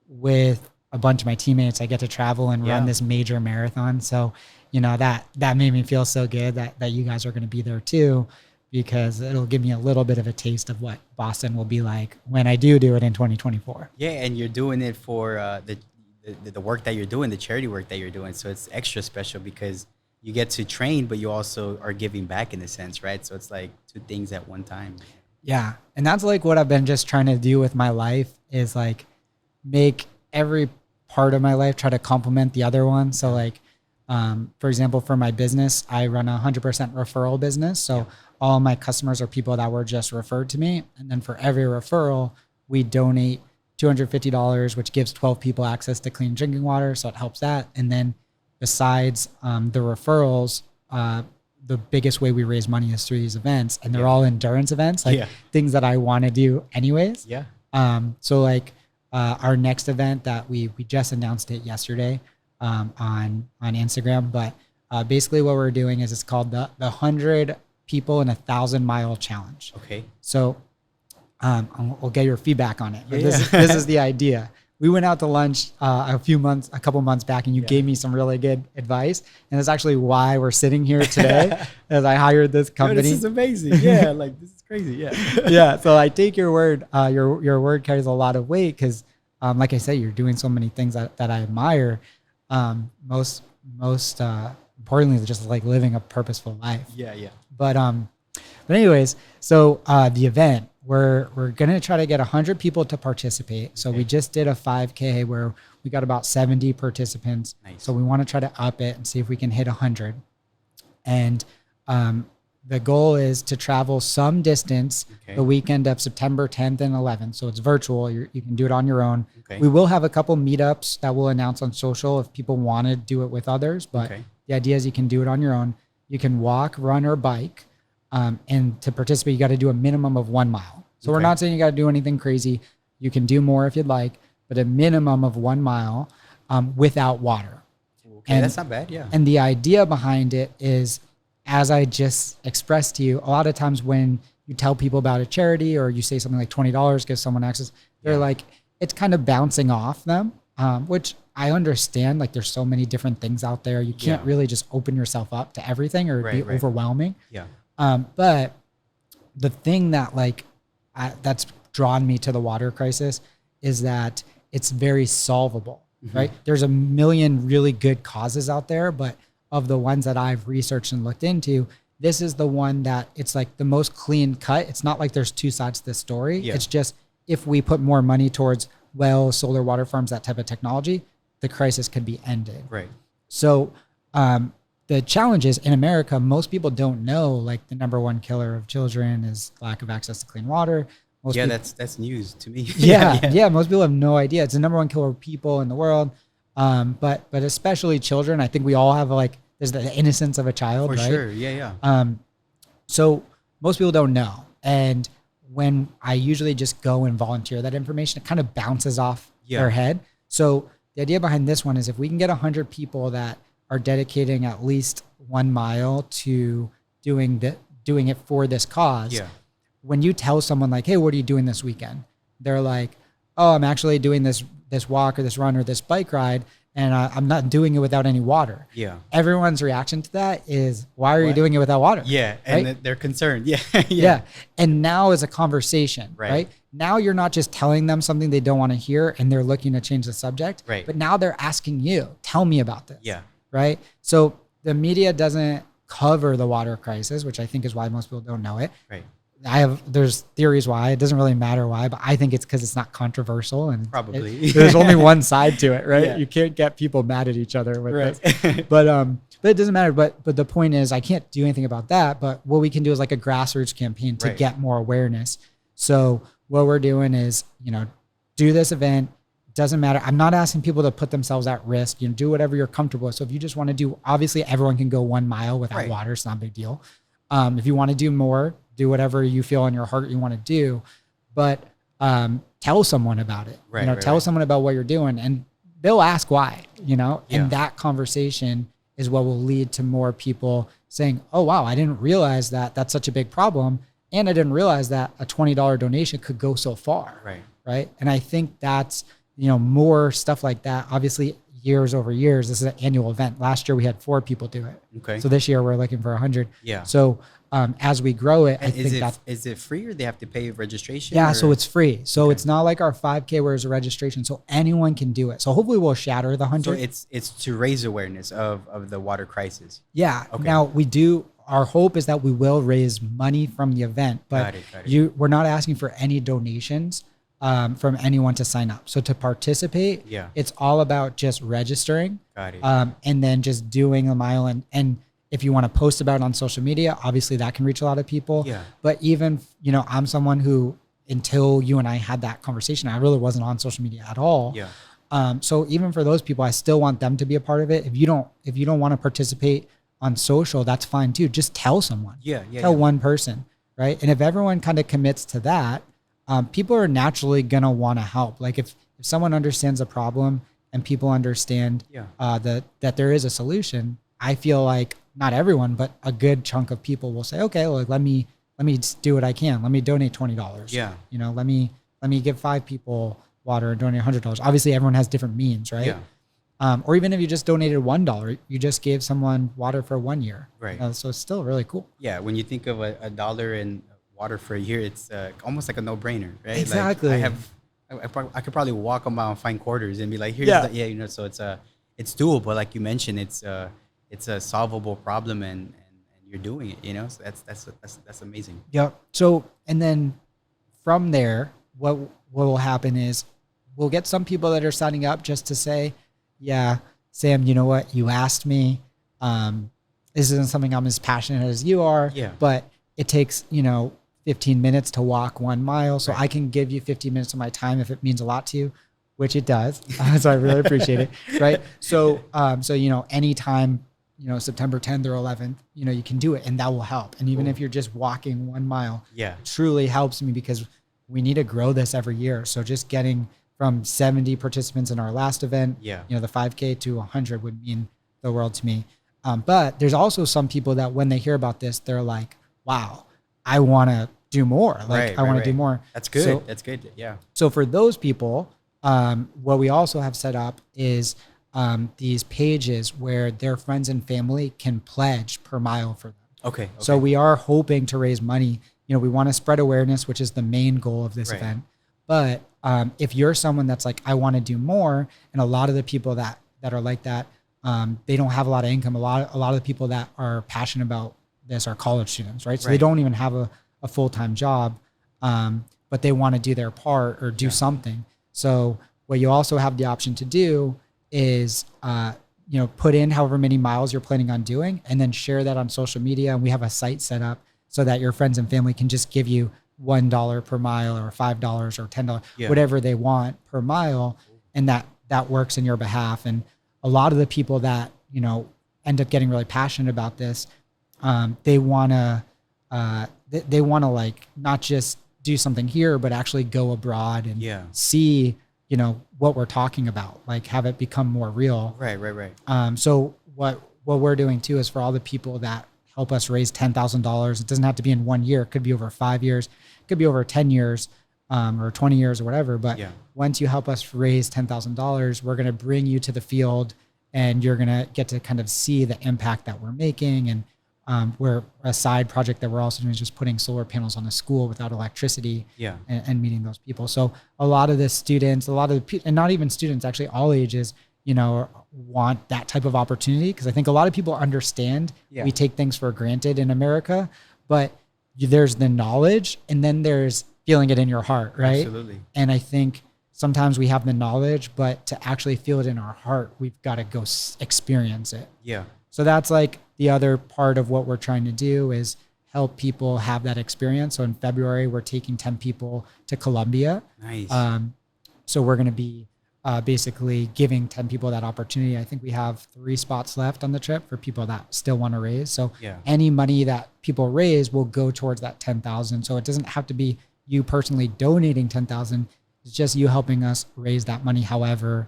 with a bunch of my teammates, I get to travel and run this major marathon. So, you know, that made me feel so good that you guys are going to be there too, because it'll give me a little bit of a taste of what Boston will be like when I do it in 2024. Yeah, and you're doing it for the work that you're doing, the charity work that you're doing. So it's extra special because you get to train, but you also are giving back in a sense, right? So it's like 2 things at one time. Yeah, and that's like what I've been just trying to do with my life is like make every part of my life try to complement the other one. So like, for example, for my business, I run a 100% referral business. So all my customers are people that were just referred to me. And then for every referral, we donate $250, which gives 12 people access to clean drinking water. So it helps that. And then besides the referrals, the biggest way we raise money is through these events. And they're all endurance events, like things that I want to do anyways. So like our next event that we just announced it yesterday on Instagram. But basically what we're doing is it's called the 100 people in 1,000-mile challenge. Okay. So we'll get your feedback on it. But Yeah. this is the idea. We went out to lunch a couple months back, and you gave me some really good advice. And that's actually why we're sitting here today, as I hired this company. This is amazing. Yeah, like this is crazy. Yeah. Yeah. So I take your word. Your word carries a lot of weight because, like I said, you're doing so many things that I admire. Most importantly, just like living a purposeful life. Yeah. But anyways, so the event, we're gonna try to get 100 people to participate. So we just did a 5K where we got about 70 participants. Nice. So we want to try to up it and see if we can hit 100. And the goal is to travel some distance the weekend of September 10th and 11th. So it's virtual. You can do it on your own. Okay. We will have a couple meetups that we'll announce on social if people want to do it with others. But the idea is you can do it on your own. You can walk, run, or bike. And to participate, you got to do a minimum of 1 mile. So we're not saying you got to do anything crazy. You can do more if you'd like, but a minimum of 1 mile without water. Okay, that's not bad. Yeah. And the idea behind it is, as I just expressed to you, a lot of times when you tell people about a charity or you say something like $20 gives someone access, they're like, it's kind of bouncing off them, which I understand. Like there's so many different things out there. You can't really just open yourself up to everything or it'd be overwhelming. Yeah. But the thing that that's drawn me to the water crisis is that it's very solvable, right? There's a million really good causes out there, but of the ones that I've researched and looked into, this is the one that it's like the most clean cut. It's not like there's two sides to the story. Yeah. It's just, if we put more money towards wells, solar water farms, that type of technology, the crisis could be ended. Right. So, the challenge is in America, most people don't know like the number one killer of children is lack of access to clean water. Most people, that's news to me. Yeah. Most people have no idea. It's the number one killer of people in the world. But especially children. I think we all have there's the innocence of a child, For right? sure. Yeah. So most people don't know. And when I usually just go and volunteer that information, it kind of bounces off their head. So the idea behind this one is if we can get 100 people that are dedicating at least 1 mile to doing it for this cause. When you tell someone like, hey, what are you doing this weekend? They're like, oh, I'm actually doing this walk or this run or this bike ride, and I'm not doing it without any water. Yeah. Everyone's reaction to that is, why are you doing it without water? Yeah. And they're concerned. Yeah. Yeah. And now is a conversation, right? Now you're not just telling them something they don't want to hear and they're looking to change the subject, but now they're asking you, tell me about this. Yeah. Right. So the media doesn't cover the water crisis, which I think is why most people don't know it. Right. There's theories why. It doesn't really matter why, but I think it's because it's not controversial and probably there's only one side to it, right? Yeah. You can't get people mad at each other with this. But it doesn't matter. But the point is, I can't do anything about that. But what we can do is like a grassroots campaign to get more awareness. So what we're doing is, do this event. Doesn't matter. I'm not asking people to put themselves at risk. Do whatever you're comfortable with. So if you just want to do, obviously everyone can go 1 mile without water. It's not a big deal. If you want to do more, do whatever you feel in your heart you want to do, but tell someone about it. Tell someone about what you're doing, and they'll ask why. And that conversation is what will lead to more people saying, "Oh wow, I didn't realize that that's such a big problem, and I didn't realize that a $20 donation could go so far." Right. And I think that's more stuff like that. Obviously, years over years, this is an annual event. Last year we had 4 people do it. Okay. So this year we're looking for 100. Yeah. So as we grow it, is it free or they have to pay registration? Yeah, so it's free. So it's not like our 5K where it's a registration. So anyone can do it. So hopefully we'll shatter the 100. So it's to raise awareness of the water crisis. Yeah. Okay. Now our hope is that we will raise money from the event, but got it. We're not asking for any donations from anyone to sign up. So to participate, it's all about just registering. Got it. And then just doing a mile. And if you want to post about it on social media, obviously that can reach a lot of people. Yeah. But even, I'm someone who, until you and I had that conversation, I really wasn't on social media at all. Yeah. So even for those people, I still want them to be a part of it. If you don't want to participate on social, that's fine too. Just tell someone. Tell one person, right? And if everyone kind of commits to that, people are naturally gonna want to help. Like if if someone understands the problem and people understand Yeah. that there is a solution, I feel like not everyone, but a good chunk of people will say, okay, like let me just do what I can. Let me donate $20. Yeah. You know, let me give 5 people water and donate $100. Obviously, everyone has different means, right? Yeah. Or even if you just donated $1, you just gave someone water for 1 year. Right. So it's still really cool. Yeah. When you think of a dollar in water for a year, it's almost like a no-brainer, right? Exactly. Like I could probably walk a mile and find quarters and be like, here's Yeah. you know, so it's doable. Like you mentioned, it's a solvable problem, and you're doing it, you know? So that's amazing. Yep. So, and then from there, what will happen is we'll get some people that are signing up just to say, yeah, Sam, you know what? You asked me. This isn't something I'm as passionate as you are, Yeah. but it takes, 15 minutes to walk 1 mile. So Right. I can give you 15 minutes of my time if it means a lot to you, which it does. So I really appreciate it. Right. So, anytime, September 10th or 11th, you can do it and that will help. And even Cool. if you're just walking 1 mile, Yeah. truly helps me because we need to grow this every year. So just getting from 70 participants in our last event, Yeah. the 5K to 100 would mean the world to me. But there's also some people that when they hear about this, they're like, wow, I want to do more. Like I want to do more. That's good. So, That's good. Yeah. so for those people, what we also have set up is these pages where their friends and family can pledge per mile for them. Okay. So we are hoping to raise money. We want to spread awareness, which is the main goal of this Right. event. But if you're someone that's like, I want to do more, and a lot of the people that are like that, they don't have a lot of income. A lot of the people that are passionate about this are college students, right? So they Right. don't even have a full-time job, but they want to do their part or do Yeah. something. So what you also have the option to do is, put in however many miles you're planning on doing and then share that on social media. And we have a site set up so that your friends and family can just give you $1 per mile or $5 or $10, Yeah. whatever they want per mile. And that works in your behalf. And a lot of the people that, end up getting really passionate about this, they want to like not just do something here, but actually go abroad and Yeah. see, what we're talking about, like have it become more real. Right. Right. So what we're doing too is for all the people that help us raise $10,000. It doesn't have to be in 1 year. It could be over 5 years. It could be over 10 years, or 20 years or whatever. But Yeah. once you help us raise $10,000, we're going to bring you to the field and you're going to get to kind of see the impact that we're making. And we're a side project that we're also doing is just putting solar panels on a school without electricity. Yeah. And meeting those people. So a lot of the students, and not even students, actually all ages, want that type of opportunity. Because I think a lot of people understand Yeah. we take things for granted in America, but there's the knowledge and then there's feeling it in your heart, right? Absolutely. And I think sometimes we have the knowledge, but to actually feel it in our heart, we've got to go experience it. Yeah. So that's like the other part of what we're trying to do is help people have that experience. So in February, we're taking 10 people to Colombia. Nice. So we're going to be basically giving 10 people that opportunity. I think we have 3 spots left on the trip for people that still want to raise. So Yeah. any money that people raise will go towards that 10,000. So it doesn't have to be you personally donating 10,000. It's just you helping us raise that money. However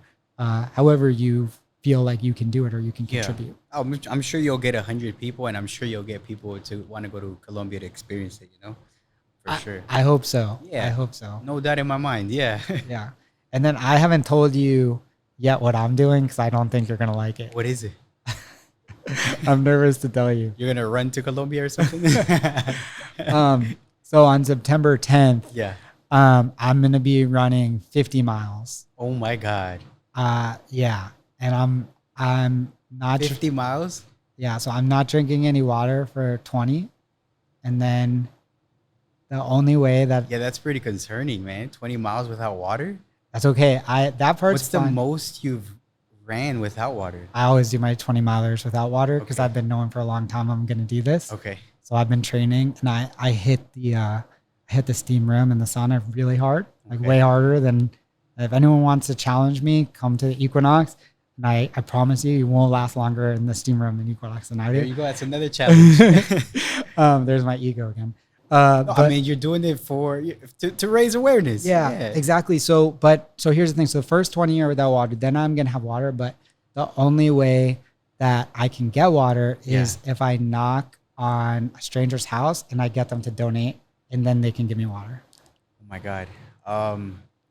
you feel like you can do it or you can contribute. I'm sure you'll get 100 people, and I'm sure you'll get people to want to go to Colombia to experience it. For sure. I hope so. Yeah. I hope so. No doubt in my mind. Yeah. Yeah. And then I haven't told you yet what I'm doing because I don't think you're going to like it. What is it? I'm nervous to tell you. You're gonna run to Colombia or something? So on September 10th, Yeah. I'm going to be running 50 miles. Oh my God. Yeah. And I'm not, 50 miles? yeah. So I'm not drinking any water for 20. And then the only way that Yeah, that's pretty concerning, man. 20 miles without water? that's okay. That part's What's the fine. most you've ran without water? I always do my 20 milers without water because Okay. I've been knowing for a long time I'm going to do this. Okay. So I've been training and I hit the steam room and the sauna really hard, like Okay. way harder than if anyone wants to challenge me, come to the Equinox. And I promise you won't last longer in the steam room than Equinox than I There do. you go. That's another challenge. There's my ego again. No, I But mean, you're doing it to raise awareness. yeah, exactly. So here's the thing. So the first 20 are without water, then I'm gonna have water. But the only way that I can get water Yeah. is if I knock on a stranger's house and I get them to donate, and then they can give me water. Oh my God.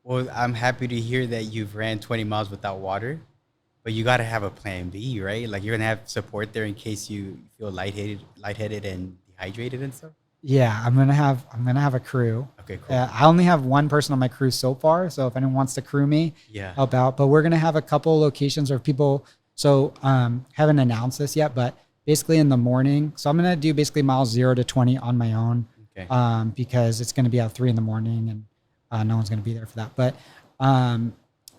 Well, I'm happy to hear that you've ran 20 miles without water, but you got to have a plan B, right? Like you're gonna have support there in case you feel lightheaded and dehydrated and stuff. Yeah, I'm gonna have a crew. Okay, cool. I only have one person on my crew so far, so if anyone wants to crew me, Yeah. help out. But we're gonna have a couple locations where people. So haven't announced this yet, but basically in the morning. So I'm gonna do basically miles 0 to 20 on my own, Okay. because it's gonna be at 3 in the morning and no one's gonna be there for that. But um,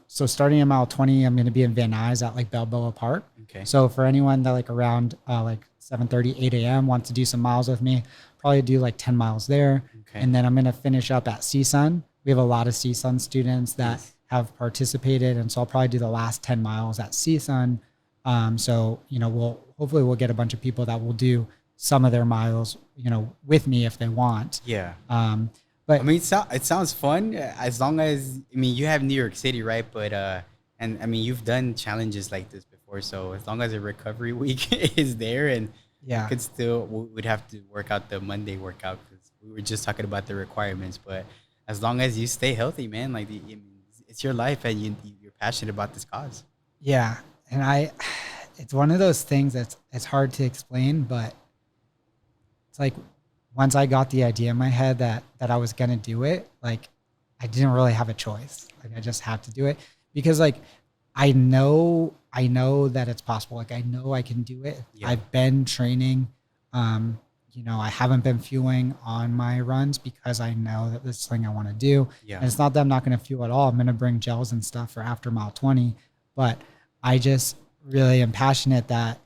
so starting at mile 20, I'm gonna be in Van Nuys at like Balboa Park. Okay. So for anyone that like around like 7:30, 8 a.m. wants to do some miles with me, probably do like 10 miles there. Okay. And then I'm going to finish up at CSUN. We have a lot of CSUN students that Nice. have participated. And so I'll probably do the last 10 miles at CSUN. So, we'll get a bunch of people that will do some of their miles, with me if they want. Yeah. But I mean, it sounds fun as long as, I mean, you have New York City, right? But, and I mean, you've done challenges like this before. So as long as a recovery week is there and yeah, could still, we'd have to work out the Monday workout because we were just talking about the requirements. But as long as you stay healthy, man, like I mean, it's your life and you're passionate about this cause. yeah. And it's one of those things it's hard to explain, but it's like once I got the idea in my head that I was going to do it, like I didn't really have a choice. Like I just have to do it because like I know that it's possible. Like I know I can do it. Yeah. I've been training. I haven't been fueling on my runs because I know that this thing I want to do. Yeah. And it's not that I'm not going to fuel at all. I'm going to bring gels and stuff for after mile 20, but I just really am passionate that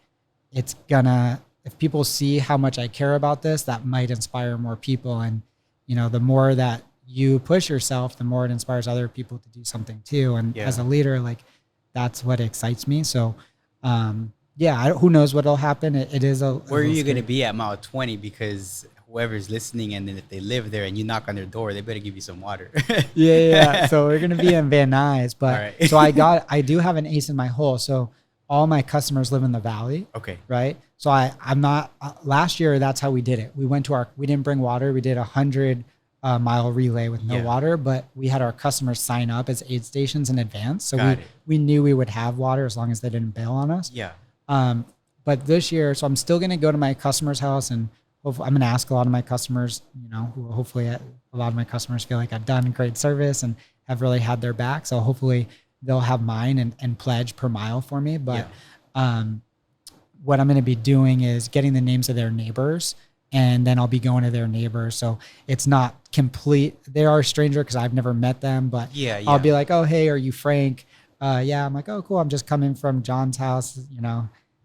it's gonna, if people see how much I care about this, that might inspire more people. And, the more that you push yourself, the more it inspires other people to do something too. And Yeah. as a leader, like that's what excites me. So, who knows what'll happen. It is Where are you going to be at mile 20? Because whoever's listening, and then if they live there and you knock on their door, they better give you some water. Yeah. So we're gonna be in Van Nuys, but All right. so I do have an ace in my hole. So all my customers live in the valley, Okay. right? So I'm not. Last year, that's how we did it. We didn't bring water. We did 100 mile relay with no Yeah. water, but we had our customers sign up as aid stations in advance, so Got it. we knew we would have water as long as they didn't bail on us. Yeah. But this year, so I'm still going to go to my customer's house and hopefully I'm going to ask a lot of my customers, who hopefully a lot of my customers feel like I've done great service and have really had their back. So hopefully they'll have mine and pledge per mile for me. But what I'm going to be doing is getting the names of their neighbors, and then I'll be going to their neighbors. So it's not complete. They are a stranger because I've never met them, but Yeah. I'll be like, oh, hey, are you Frank? Yeah. I'm like, oh, cool. I'm just coming from John's house,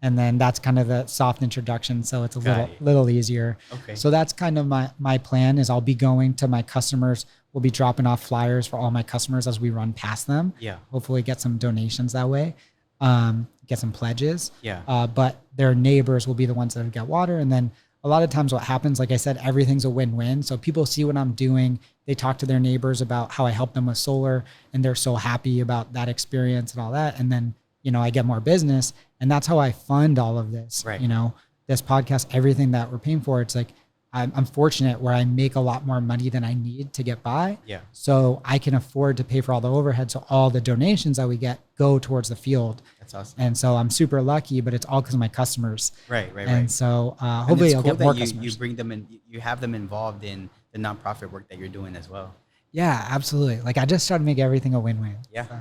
and then that's kind of the soft introduction. So it's a Got it. little easier. Okay. So that's kind of my plan is I'll be going to my customers. We'll be dropping off flyers for all my customers as we run past them. Yeah. Hopefully get some donations that way. Get some pledges. Yeah. But their neighbors will be the ones that get water. And then a lot of times what happens, like I said, everything's a win-win. So people see what I'm doing. They talk to their neighbors about how I help them with solar, and they're so happy about that experience and all that. And then, I get more business, and that's how I fund all of this. Right. This podcast, everything that we're paying for. It's like, I'm fortunate where I make a lot more money than I need to get by. Yeah. So I can afford to pay for all the overhead. So all the donations that we get go towards the field. That's awesome. And so I'm super lucky, but it's all because of my customers. Right. And so And hopefully it's I'll cool get more that customers. you bring them in, you have them involved in the nonprofit work that you're doing as well. Yeah, absolutely. Like I just try to make everything a win-win. Yeah. So,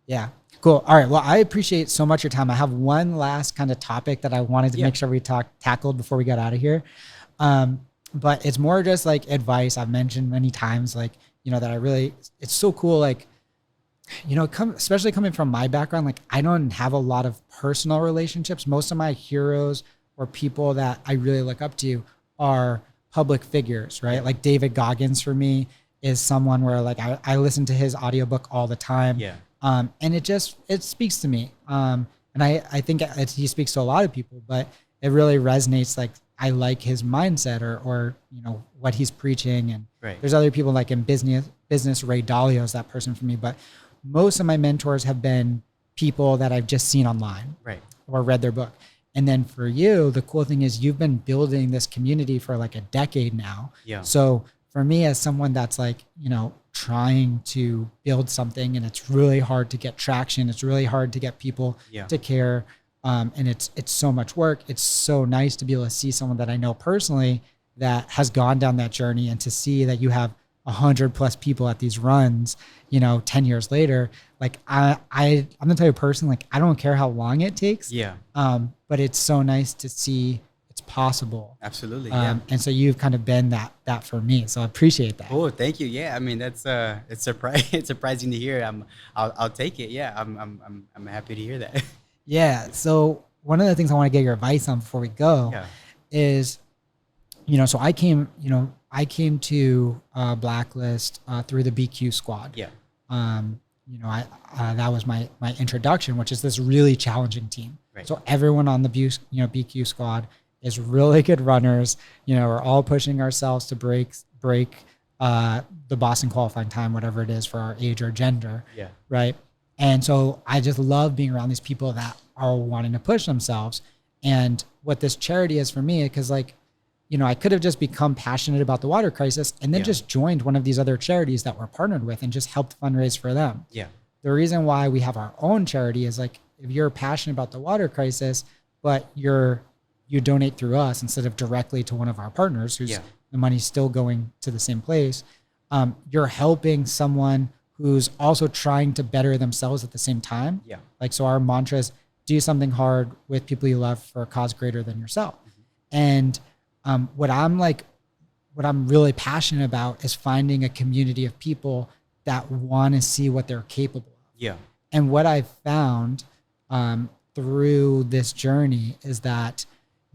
yeah. Cool. All right. Well, I appreciate so much your time. I have one last kind of topic that I wanted to make sure we tackled before we got out of here. But it's more just like advice. I've mentioned many times, like, that it's so cool. Like, especially coming from my background, like I don't have a lot of personal relationships. Most of my heroes or people that I really look up to are public figures, right? Like David Goggins for me is someone where like I listen to his audiobook all the time. Yeah. And it speaks to me. And I think he speaks to a lot of people, but it really resonates. Like I like his mindset or you know what he's preaching. And Right. there's other people like in business. Ray Dalio is that person for me, but most of my mentors have been people that I've just seen online Right. or read their book. And then for you, the cool thing is you've been building this community for like a decade now. Yeah. So for me, as someone that's like, you know, trying to build something and it's really hard to get traction, it's really hard to get people Yeah. to care. And it's so much work. It's so nice to be able to see someone that I know personally that has gone down that journey, and to see that you have 100+ people at these runs, you know, 10 years later. Like I'm the type of person, like I don't care how long it takes. Yeah. But it's so nice to see it's possible. Absolutely. Yeah. And so you've kind of been that for me. So I appreciate that. Oh, thank you. Yeah, I mean that's it's it's surprising to hear. I'll take it. Yeah, I'm happy to hear that. Yeah. So one of the things I want to get your advice on before we go Yeah. is, you know, so I came to Blacklist through the BQ squad. Yeah. You know, that was my introduction, which is this really challenging team. Right. So everyone on the BQ squad is really good runners. You know, we're all pushing ourselves to break the Boston qualifying time, whatever it is for our age or gender. Yeah. Right. And so I just love being around these people that are wanting to push themselves. And what this charity is for me, because like, you know, I could have just become passionate about the water crisis and then Yeah. just joined one of these other charities that we're partnered with and just helped fundraise for them. Yeah. The reason why we have our own charity is like, if you're passionate about the water crisis, but you donate through us instead of directly to one of our partners, who's Yeah. the money's still going to the same place, you're helping someone who's also trying to better themselves at the same time. Yeah. Like, so our mantra is do something hard with people you love for a cause greater than yourself. And what I'm really passionate about is finding a community of people that want to see what they're capable of. Yeah. And what I've found through this journey is that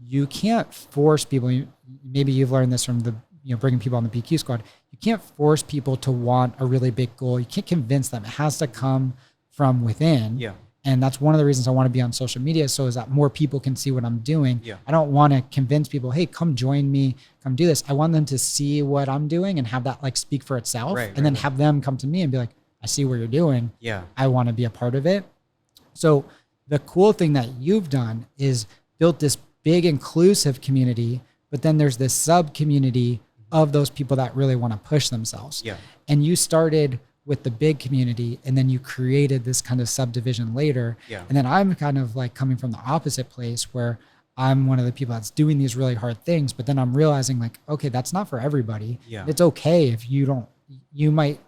you can't force people. Maybe you've learned this from the, you know, bringing people on the BQ squad. You can't force people to want a really big goal. You can't convince them. It has to come from within. Yeah. And that's one of the reasons I want to be on social media, so is that more people can see what I'm doing. Yeah. I don't want to convince people, hey, come join me, come do this. I want them to see what I'm doing and have that like speak for itself. Right, and then right. have them come to me and be like, I see what you're doing. Yeah. I want to be a part of it. So the cool thing that you've done is built this big inclusive community, but then there's this sub community of those people that really want to push themselves. Yeah. And you started with the big community, and then you created this kind of subdivision later. Yeah. And then I'm kind of like coming from the opposite place, where I'm one of the people that's doing these really hard things, but then I'm realizing like, okay, that's not for everybody. Yeah. It's okay if you might,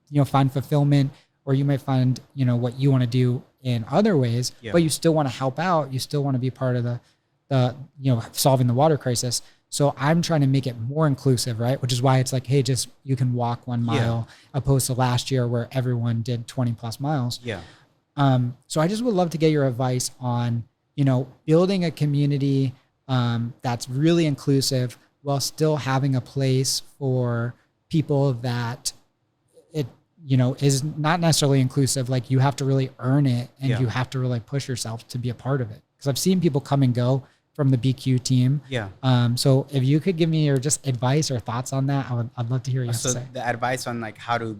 you know, find fulfillment, or you might find, you know, what you want to do in other ways, Yeah. but you still want to help out. You still want to be part of the, you know, solving the water crisis. So I'm trying to make it more inclusive, right? Which is why it's like, hey, just, you can walk 1 mile, opposed to last year where everyone did 20+ miles. Yeah. So I just would love to get your advice on, you know, building a community that's really inclusive while still having a place for people that it, you know, is not necessarily inclusive. Like you have to really earn it, and Yeah. you have to really push yourself to be a part of it. Because I've seen people come and go from the BQ team. Yeah. So if you could give me your just advice or thoughts on that, I'd love to hear what you have So to say. the advice on like how to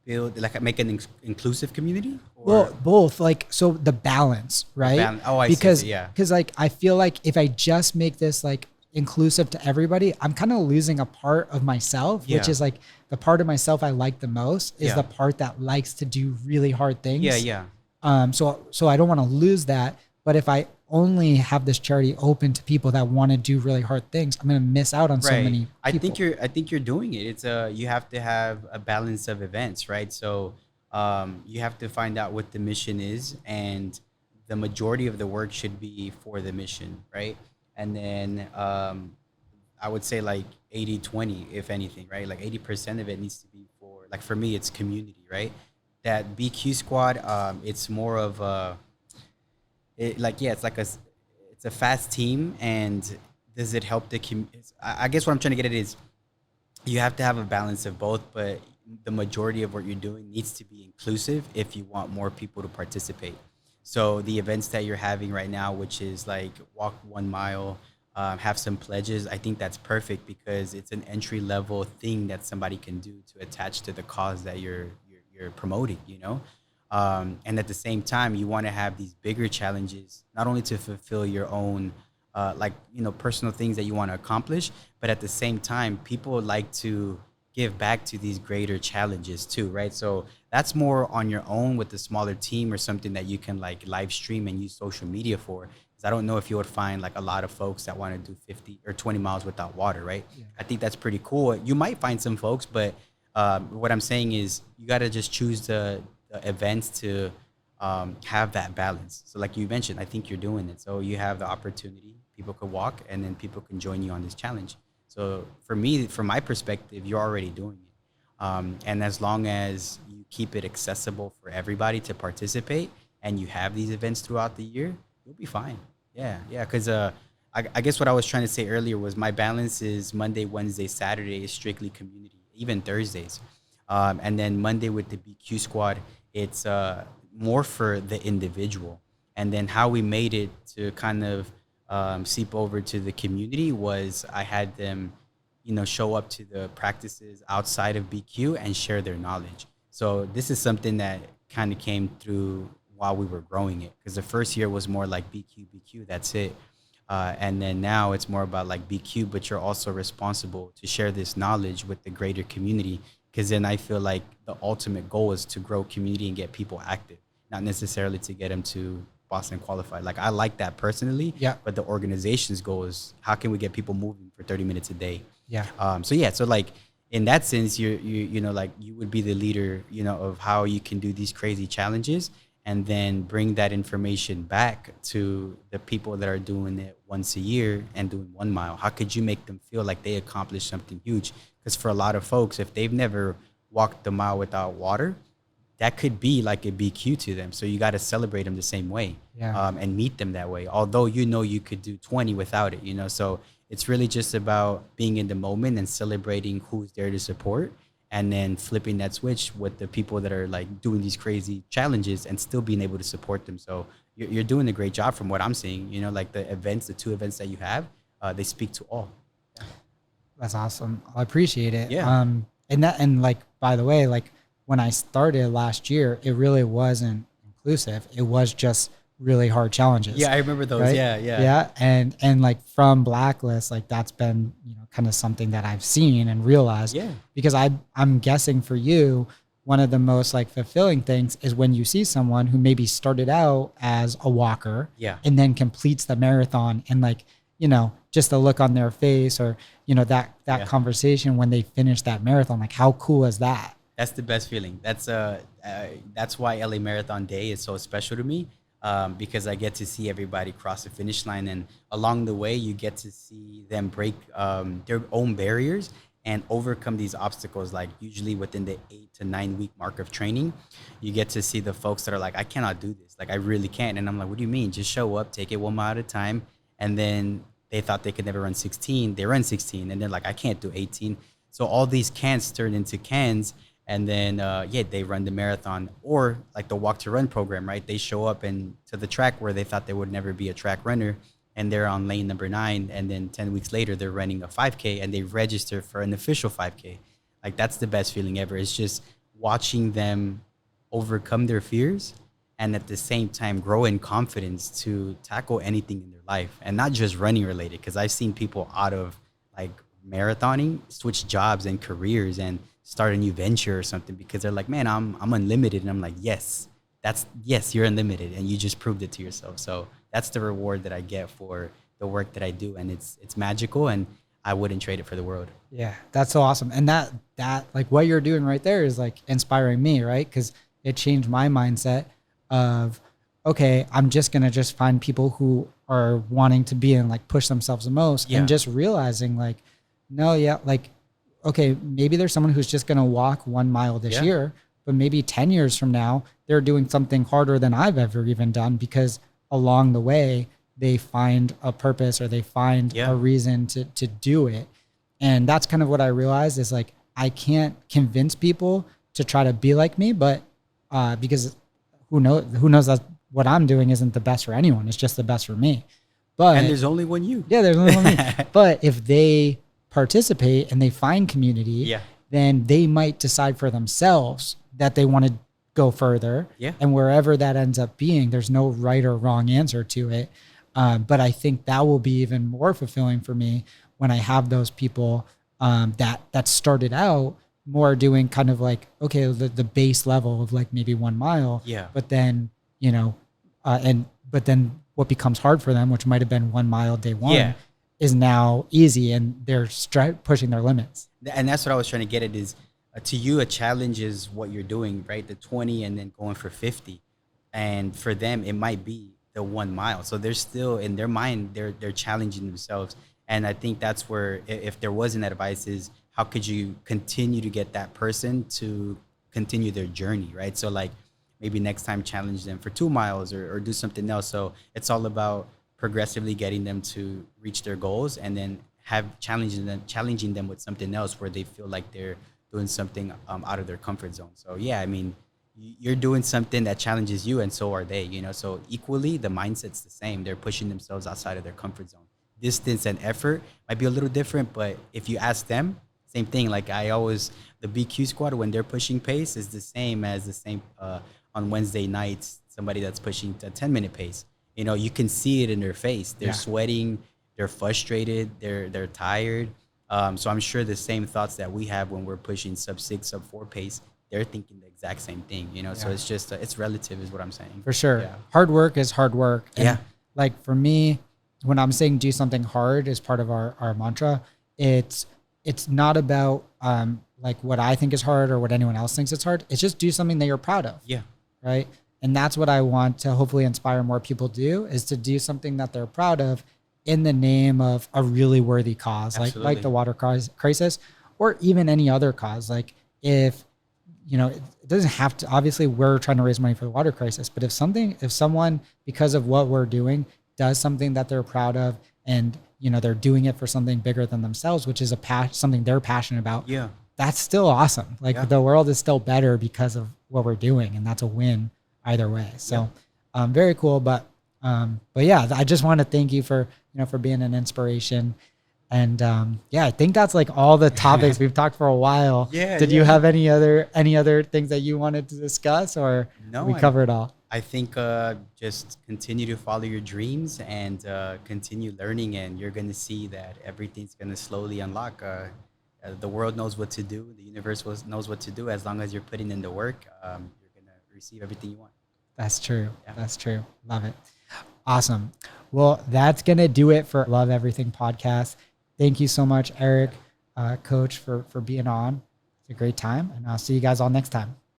build, like make an inclusive community? Or? Well, both. Like, so the balance, right? Oh, I see. because, Yeah. Because like, I feel like if I just make this like inclusive to everybody, I'm kind of losing a part of myself, which Yeah. is like the part of myself I like the most is Yeah. the part that likes to do really hard things. Yeah. Yeah. So I don't want to lose that. But if I only have this charity open to people that want to do really hard things, I'm going to miss out on so many people. I think you're doing it. It's you have to have a balance of events, right? So you have to find out what the mission is, and the majority of the work should be for the mission, right? And then I would say like 80-20, if anything, right? Like 80% of it needs to be for, like for me, it's community, right? That BQ squad, it's more of a, it's a fast team, and does it help the I guess what I'm trying to get at is you have to have a balance of both, but the majority of what you're doing needs to be inclusive if you want more people to participate. So the events that you're having right now, which is like walk 1 mile, have some pledges, I think that's perfect because it's an entry level thing that somebody can do to attach to the cause that you're promoting, you know? And at the same time, you want to have these bigger challenges, not only to fulfill your own, like, you know, personal things that you want to accomplish, but at the same time, people like to give back to these greater challenges too, right? So that's more on your own with a smaller team or something that you can like live stream and use social media for. Because I don't know if you would find like a lot of folks that want to do 50 or 20 miles without water, right? Yeah. I think that's pretty cool. You might find some folks, but what I'm saying is you got to just choose the events to have that balance. So like you mentioned, I think you're doing it. So you have the opportunity, people could walk and then people can join you on this challenge. So for me, from my perspective, you're already doing it. And as long as you keep it accessible for everybody to participate and you have these events throughout the year, you'll be fine. Yeah, yeah. Because I guess what I was trying to say earlier was my balance is Monday, Wednesday, Saturday is strictly community, even Thursdays. And then Monday with the BQ squad, it's more for the individual. And then how we made it to kind of seep over to the community was I had them, you know, show up to the practices outside of BQ and share their knowledge. So this is something that kind of came through while we were growing it, because the first year was more like BQ, that's it. And then now it's more about like BQ, but you're also responsible to share this knowledge with the greater community. Because then I feel like the ultimate goal is to grow community and get people active, not necessarily to get them to Boston qualified. Like I like that personally, Yeah. but the organization's goal is how can we get people moving for 30 minutes a day? Yeah. So yeah, so like in that sense, you know, like you would be the leader, you know, of how you can do these crazy challenges and then bring that information back to the people that are doing it once a year and doing 1 mile. How could you make them feel like they accomplished something huge? Because for a lot of folks, if they've never walked the mile without water, that could be like a BQ to them. So you got to celebrate them the same way, Yeah. and meet them that way. Although you know you could do 20 without it, you know. So it's really just about being in the moment and celebrating who's there to support, and then flipping that switch with the people that are like doing these crazy challenges and still being able to support them. So you're doing a great job from what I'm seeing. You know, like the events, the 2 events that you have, they speak to all. That's awesome. I appreciate it. Yeah. And like, by the way, like when I started last year, it really wasn't inclusive. It was just really hard challenges. Yeah, I remember those. Right? Yeah. Yeah. And like from Blacklist, like that's been, you know, kind of something that I've seen and realized. Yeah. Because I'm guessing for you, one of the most like fulfilling things is when you see someone who maybe started out as a walker, Yeah. and then completes the marathon, and like, you know, just the look on their face, or, you know, that Yeah. conversation when they finish that marathon, like how cool is that? That's the best feeling. That's why LA Marathon Day is so special to me, because I get to see everybody cross the finish line, and along the way, you get to see them break their own barriers and overcome these obstacles. Like usually within the 8 to 9 week mark of training, you get to see the folks that are like, I cannot do this. Like I really can't. And I'm like, what do you mean? Just show up, take it 1 mile at a time, and then they thought they could never run 16. They run 16, and they're like, I can't do 18. So all these can'ts turn into cans. And then, they run the marathon, or like the walk to run program, right? They show up and to the track where they thought they would never be a track runner, and they're on lane number 9. And then 10 weeks later, they're running a 5K and they register for an official 5K. Like that's the best feeling ever. It's just watching them overcome their fears and at the same time grow in confidence to tackle anything in their life, and not just running related. Because I've seen people out of like marathoning switch jobs and careers and start a new venture or something because they're like, man, I'm unlimited. And I'm like, yes, you're unlimited. And you just proved it to yourself. So that's the reward that I get for the work that I do. And it's magical, and I wouldn't trade it for the world. Yeah, that's so awesome. And that like what you're doing right there is like inspiring me, right? Because it changed my mindset of, okay, I'm just going to just find people who are wanting to be and like push themselves the most, Yeah. and just realizing like, no, yeah, like, okay, maybe there's someone who's just going to walk 1 mile this Yeah. year, but maybe 10 years from now, they're doing something harder than I've ever even done, because along the way, they find a purpose, or they find Yeah. a reason to do it. And that's kind of what I realized is like, I can't convince people to try to be like me, but because who knows that what I'm doing isn't the best for anyone. It's just the best for me. But And there's only one you. yeah, there's only one me. But if they participate and they find community, Yeah. then they might decide for themselves that they want to go further. Yeah. And wherever that ends up being, there's no right or wrong answer to it. But I think that will be even more fulfilling for me when I have those people that started out more doing kind of like, okay, the base level of like maybe 1 mile. Yeah. But then, but then what becomes hard for them, which might have been 1 mile day one, Yeah. is now easy, and they're pushing their limits. And that's what I was trying to get at is to you, a challenge is what you're doing, right? The 20 and then going for 50. And for them, it might be the 1 mile. So they're still in their mind, they're challenging themselves. And I think that's where, if there wasn't advice, is how could you continue to get that person to continue their journey, right? So like maybe next time challenge them for 2 miles or do something else. So it's all about progressively getting them to reach their goals, and then challenging them with something else where they feel like they're doing something out of their comfort zone. So yeah, I mean, you're doing something that challenges you, and so are they, you know. So equally, the mindset's the same. They're pushing themselves outside of their comfort zone. Distance and effort might be a little different, but if you ask them, same thing. Like the BQ squad, when they're pushing pace, is the same on Wednesday nights. Somebody that's pushing a 10-minute pace, you know, you can see it in their face. They're sweating, they're frustrated, they're tired. So I'm sure the same thoughts that we have when we're pushing sub-6, sub-4 pace, they're thinking the exact same thing, you know. So it's just it's relative, is what I'm saying. For sure. Yeah. Hard work is hard work. And Yeah. like for me, when I'm saying do something hard as part of our mantra, it's not about like what I think is hard or what anyone else thinks it's hard. It's just do something that you're proud of. Yeah. Right. And that's what I want to hopefully inspire more people to do, is to do something that they're proud of in the name of a really worthy cause, like the water crisis, or even any other cause. Like if, you know, it doesn't have to, obviously we're trying to raise money for the water crisis, but if someone, because of what we're doing, does something that they're proud of, and, you know, they're doing it for something bigger than themselves, which is something they're passionate about. Yeah. That's still awesome. Like the world is still better because of what we're doing, and that's a win either way. So very cool. But yeah, I just want to thank you for being an inspiration. And I think that's like all the topics we've talked for a while. Yeah. Did you have any other things that you wanted to discuss, or No, we covered it all? I think just continue to follow your dreams and continue learning, and you're going to see that everything's going to slowly unlock. The world knows what to do. The universe knows what to do. As long as you're putting in the work, you're going to receive everything you want. That's true. Yeah. That's true. Love it. Awesome. Well, that's going to do it for Love Everything podcast. Thank you so much, Erik, Coach, for being on. It's a great time, and I'll see you guys all next time.